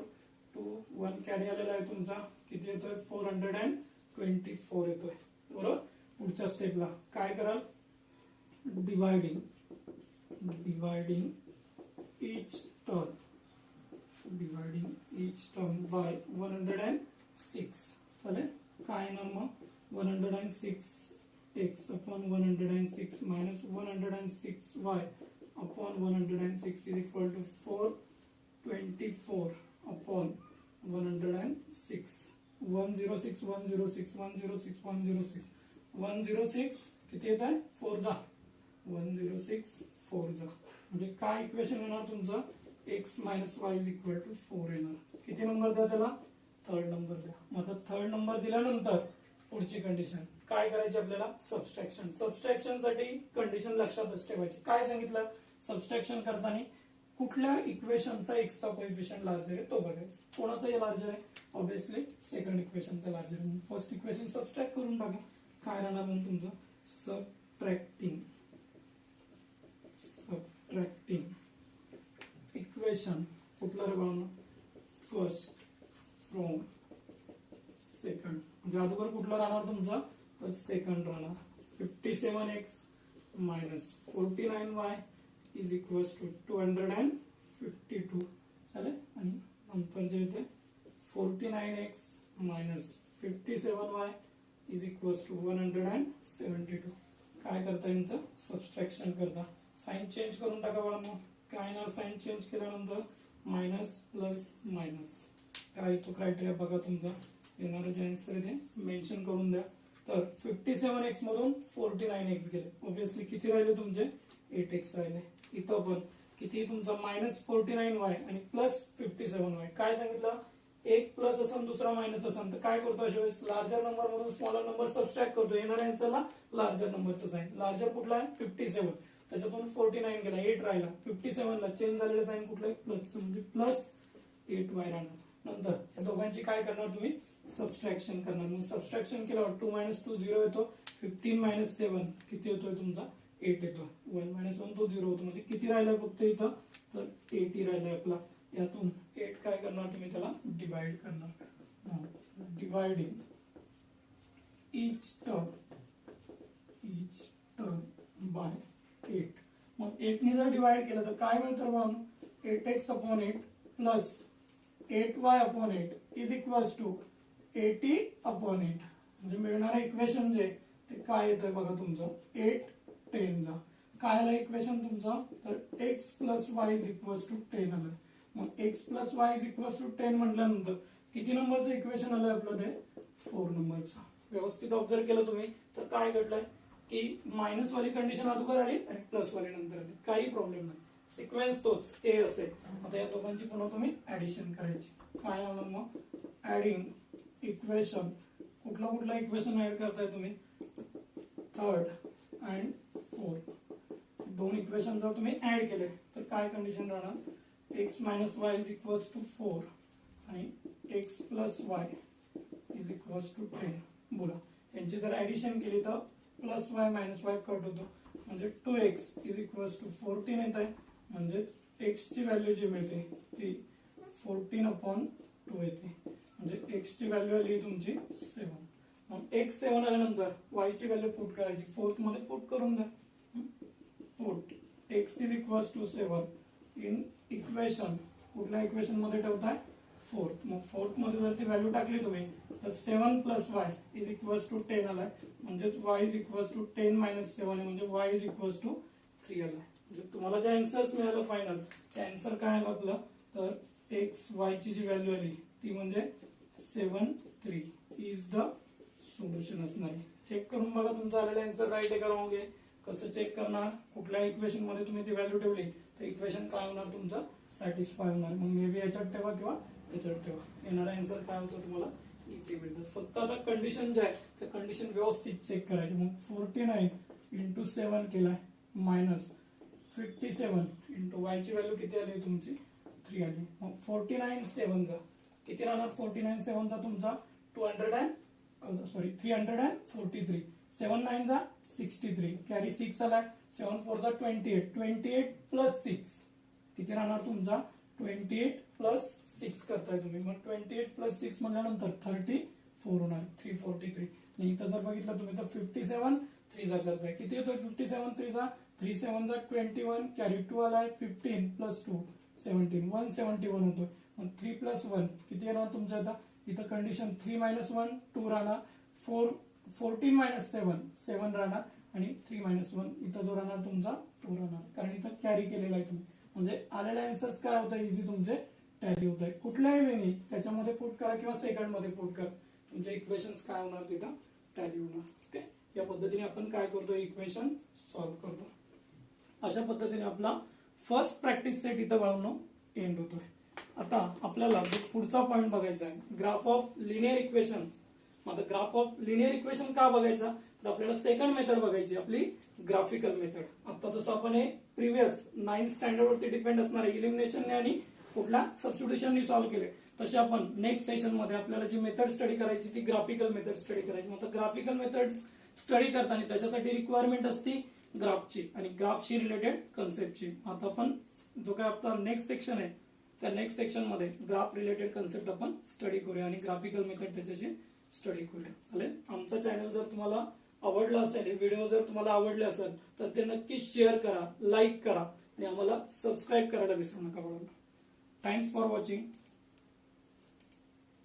2 1 कॅरी आलेला आहे तुमचा किती येतोय 424 येतोय बरोबर. पुढच्या स्टेपला काय कराल डिवाइडिंग each term by 106 चालेल. काय येणार मग 106x upon 106 minus 106y upon 106 is equal to 424 upon 106. 106 106 106 106 106 किती येत आहे 4 जा 106 4 जा. म्हणजे काय इक्वेशन येणार तुमचं x minus y is equal to 4 येणार. किती नंबर द्या त्याला थर्ड नंबर द्या. मग आता थर्ड नंबर दिल्यानंतर पुढची कंडिशन काय करायची आपल्याला सबट्रॅक्शन. सबट्रॅक्शन साठी कंडिशन लक्षातच ठेवायची. काय सांगितलं सबट्रॅक्शन करताना कुठल्या इक्वेशनचा एक्सचा कोएफिशियंट लार्जर आहे तो बघायचा. कोणाचा लार्जर आहे? ऑब्विसली सेकंड इक्वेशनचा लार्जर आहे. फर्स्ट इक्वेशन सबट्रॅक्ट करून बघा काय राहणार म्हणून तुमचं. सबट्रॅक्टिंग इक्वेशन कुठलं रे बाळांनो? First from second. म्हणजे अगोदर कुठलं राहणार तुमचं? तर सेकंड राहणार. 57x minus 49y is equals to 252. चालेल. आणि नंतर जे येते 49x minus 57y is equals to 172. काय करता यांचं? सबस्ट्रॅक्शन करता. साइन चेंज करून टाका बघा. मग काय ना साइन चेंज केल्यानंतर मायनस प्लस मायनस काय तो क्रायटेरिया बघा तुमचा. येणारं जे आन्सर आहे ते मेन्शन करून द्या. तर 57x मधून 49x गेले. ऑब्विसली किती राहिले तुमचे? 8x राहिले. इथं पण किती तुमचा? मायनस 49y आणि प्लस 57y. काय सांगितलं? एक प्लस असेल दुसरा मायनस असेल तर काय करतो? अशा वेळेस लार्जर नंबर मधून स्मॉलर नंबर सबट्रॅक्ट करतो. येणाऱ्या आन्सरला लार्जर नंबरचं साइन. लार्जर कुठला आहे? 57. त्याच्यातून 49 गेला, 8 राहिला. 57 ला चेंज झालेलं साइन कुठलं आहे? प्लस. म्हणजे प्लस 8y राहणार. नंतर या दोघांची काय करणार तुम्ही? सबस्ट्रॅक्शन करणार. मग सबस्ट्रॅक्शन केल्यावर 2 - 2 0 येतो. 15 - 7 किती येतोय तुमचा? 8 येतो. 1 - 1 तो 0 होतो. म्हणजे किती राहिलं फक्त इथं? तर 80 राहिलंय आपला. यातून 8 काय करणार तुम्ही? त्याला डिवाइड करणार. Dividing each term by 8. मग 8 ने जर डिवाइड केलं तर काय मिळतं बघा? 8x upon 8 plus 8y upon 8 is equals to 80 upon 8. म्हणजे मिळणारं इक्वेशन जे ते काय येतंय बघा तुमचं? 8 10 चा काय आलं इक्वेशन तुमचं? तर x plus y is equals to 10 आलं. मग x plus y is equals to 10 म्हटल्यानंतर किती नंबरचं इक्वेशन आलंय आपलं? ते 4 नंबरचं. व्यवस्थित ऑब्झर्व केलं तुम्ही तर काय घडलंय की मायनस वाली कंडिशन अगोदर आली आणि प्लस वाली नंतर आली. काही प्रॉब्लेम नाही. सिक्वेन्स तोच ए असेल. आता या दोघांची पुन्हा तुम्ही ऍडिशन करायची. काय होणार मग? Adding equation. कुठला इक्वेशन ऍड करताय तुम्ही? Third and fourth. दोन इक्वेशन जर तुम्ही ऍड केले तर काय कंडिशन राहणार? x minus y is equals to 4 आणि x plus y is equals to 10. बोला यांची जर ऍडिशन केली तर plus y minus y cut होतो. म्हणजे 2x इज इक्वल्स टू 14 येत आहे. म्हणजेच x ची व्हॅल्यू जी मिळते ती 14 अपॉन 2 येते. म्हणजे x ची व्हॅल्यू आली तुमची 7. मग x 7 आल्यानंतर y ची व्हॅल्यू पुट करायची. फोर्थ मध्ये पुट करून द्या. Put x is equals to 7 in equation. कुठल्या इक्वेशन मध्ये ठेवताय? फोर्थ. मग फोर्थ मध्ये जर ती व्हॅल्यू टाकली तुम्ही तर 7 plus y is equals to 10 आलाय. म्हणजेच y is equals to 10 minus 7 आहे. म्हणजे y इज इक्वल्स टू 3 आलाय. म्हणजे तुम्हाला जे आन्सर्स मिळालं फायनल ते आन्सर काय आलं आपलं? तर एक्स वाय ची जी व्हॅल्यू आली ती म्हणजे 7 3 इज द सोल्युशन असणार आहे. चेक करून बघा तुमचा आलेला आन्सर राईट आहे का रॉंग आहे. कसं चेक करणार? कुठल्या इक्वेशन मध्ये तुम्ही ती व्हॅल्यू ठेवली तर इक्वेशन काय होणार तुमचं? सॅटिस्फाय होणार. मग मे बी याच्यात ठेवा किंवा याच्यात ठेवा. येणारा आन्सर काय होतो तुम्हाला? इथे मिळतं. फक्त आता कंडिशन जे आहे ते कंडिशन व्यवस्थित चेक करायची. मग 49 इंटू 7 केलाय मायनस 57 इंटू वाय ची व्हॅल्यू किती आली तुमची? 3 आली. मग 49 7 चा किती राहणार? 49 7 चा तुमचा 343. 7 9 चा 63 कॅरी 6 आलाय. 7 4 चा 28. 28 प्लस 6 किती राहणार तुमचा? 28 प्लस 6 करताय तुम्ही. मग 28 प्लस 6 म्हणल्यानंतर 34 होणार. 343. आणि इथं जर बघितलं तुम्ही तर 57 3 चा करताय. किती येतोय 57 3 चा? 3 7 चा 21 कॅरी 2 आलाय. 15 प्लस 2 17 171 होतोय. मग 3 प्लस 1 किती येणार तुमच्या? आता इथं कंडिशन 3 मायनस 1 2 राहणार. 14 मायनस 7 7 राहणार. आणि 3 मायनस 1 इथं जो राहणार तुमचा 2 राहणार. कारण इथं कॅरी केलेला आहे तुम्ही. म्हणजे आलेले आन्सर्स काय होतं? इझी तुमचे टॅली होत आहे. कुठल्याही वेळी त्याच्यामध्ये पुट करा किंवा सेकंड मध्ये पुट करा. तुमचे इक्वेशन्स काय होणार? तिथं टॅली होणार. ओके. या पद्धतीने आपण काय करतो? इक्वेशन सॉल्व्ह करतो. अशा पद्धतीने आपला फर्स्ट प्रॅक्टिस सेट इथं बाळवणं एंड होतोय. आता आपल्याला पुढचा पॉइंट बघायचा आहे. Graph of linear equation. आता ग्राफ ऑफ लिनियर इक्वेशन का बघायचा, तर आपल्याला सेकंड मेथड बघायची, आपली ग्राफिकल मेथड. आता जसं आपण हे प्रिव्हियस 9th स्टँडर्ड वरती डिपेंड असणार आहे इलिमिनेशनने आणि कुठल्या सबस्टिट्यूशनने सॉल्व्ह केले, तसे आपण नेक्स्ट सेशन मध्ये आपल्याला जी मेथड स्टडी करायची ती ग्राफिकल मेथड स्टडी करायची. आता ग्राफिकल मेथड स्टडी करताना त्याच्यासाठी रिक्वायरमेंट असती ग्राफची आणि ग्राफशी रिलेटेड कन्सेप्टची. आता आपण जो काय आपला नेक्स्ट सेक्शन आहे त्या नेक्स्ट सेक्शन मध्ये ग्राफ रिलेटेड कन्सेप्ट आपण स्टडी करूया आणि ग्राफिकल मेथड त्याच्याशी स्टडी करूया. चालेल. आमचा चॅनल जर तुम्हाला आवडला असेल, हे व्हिडिओ जर तुम्हाला आवडले असेल तर ते नक्कीच शेअर करा, लाईक करा आणि आम्हाला सबस्क्राईब करायला विसरू नका. Thanks for watching.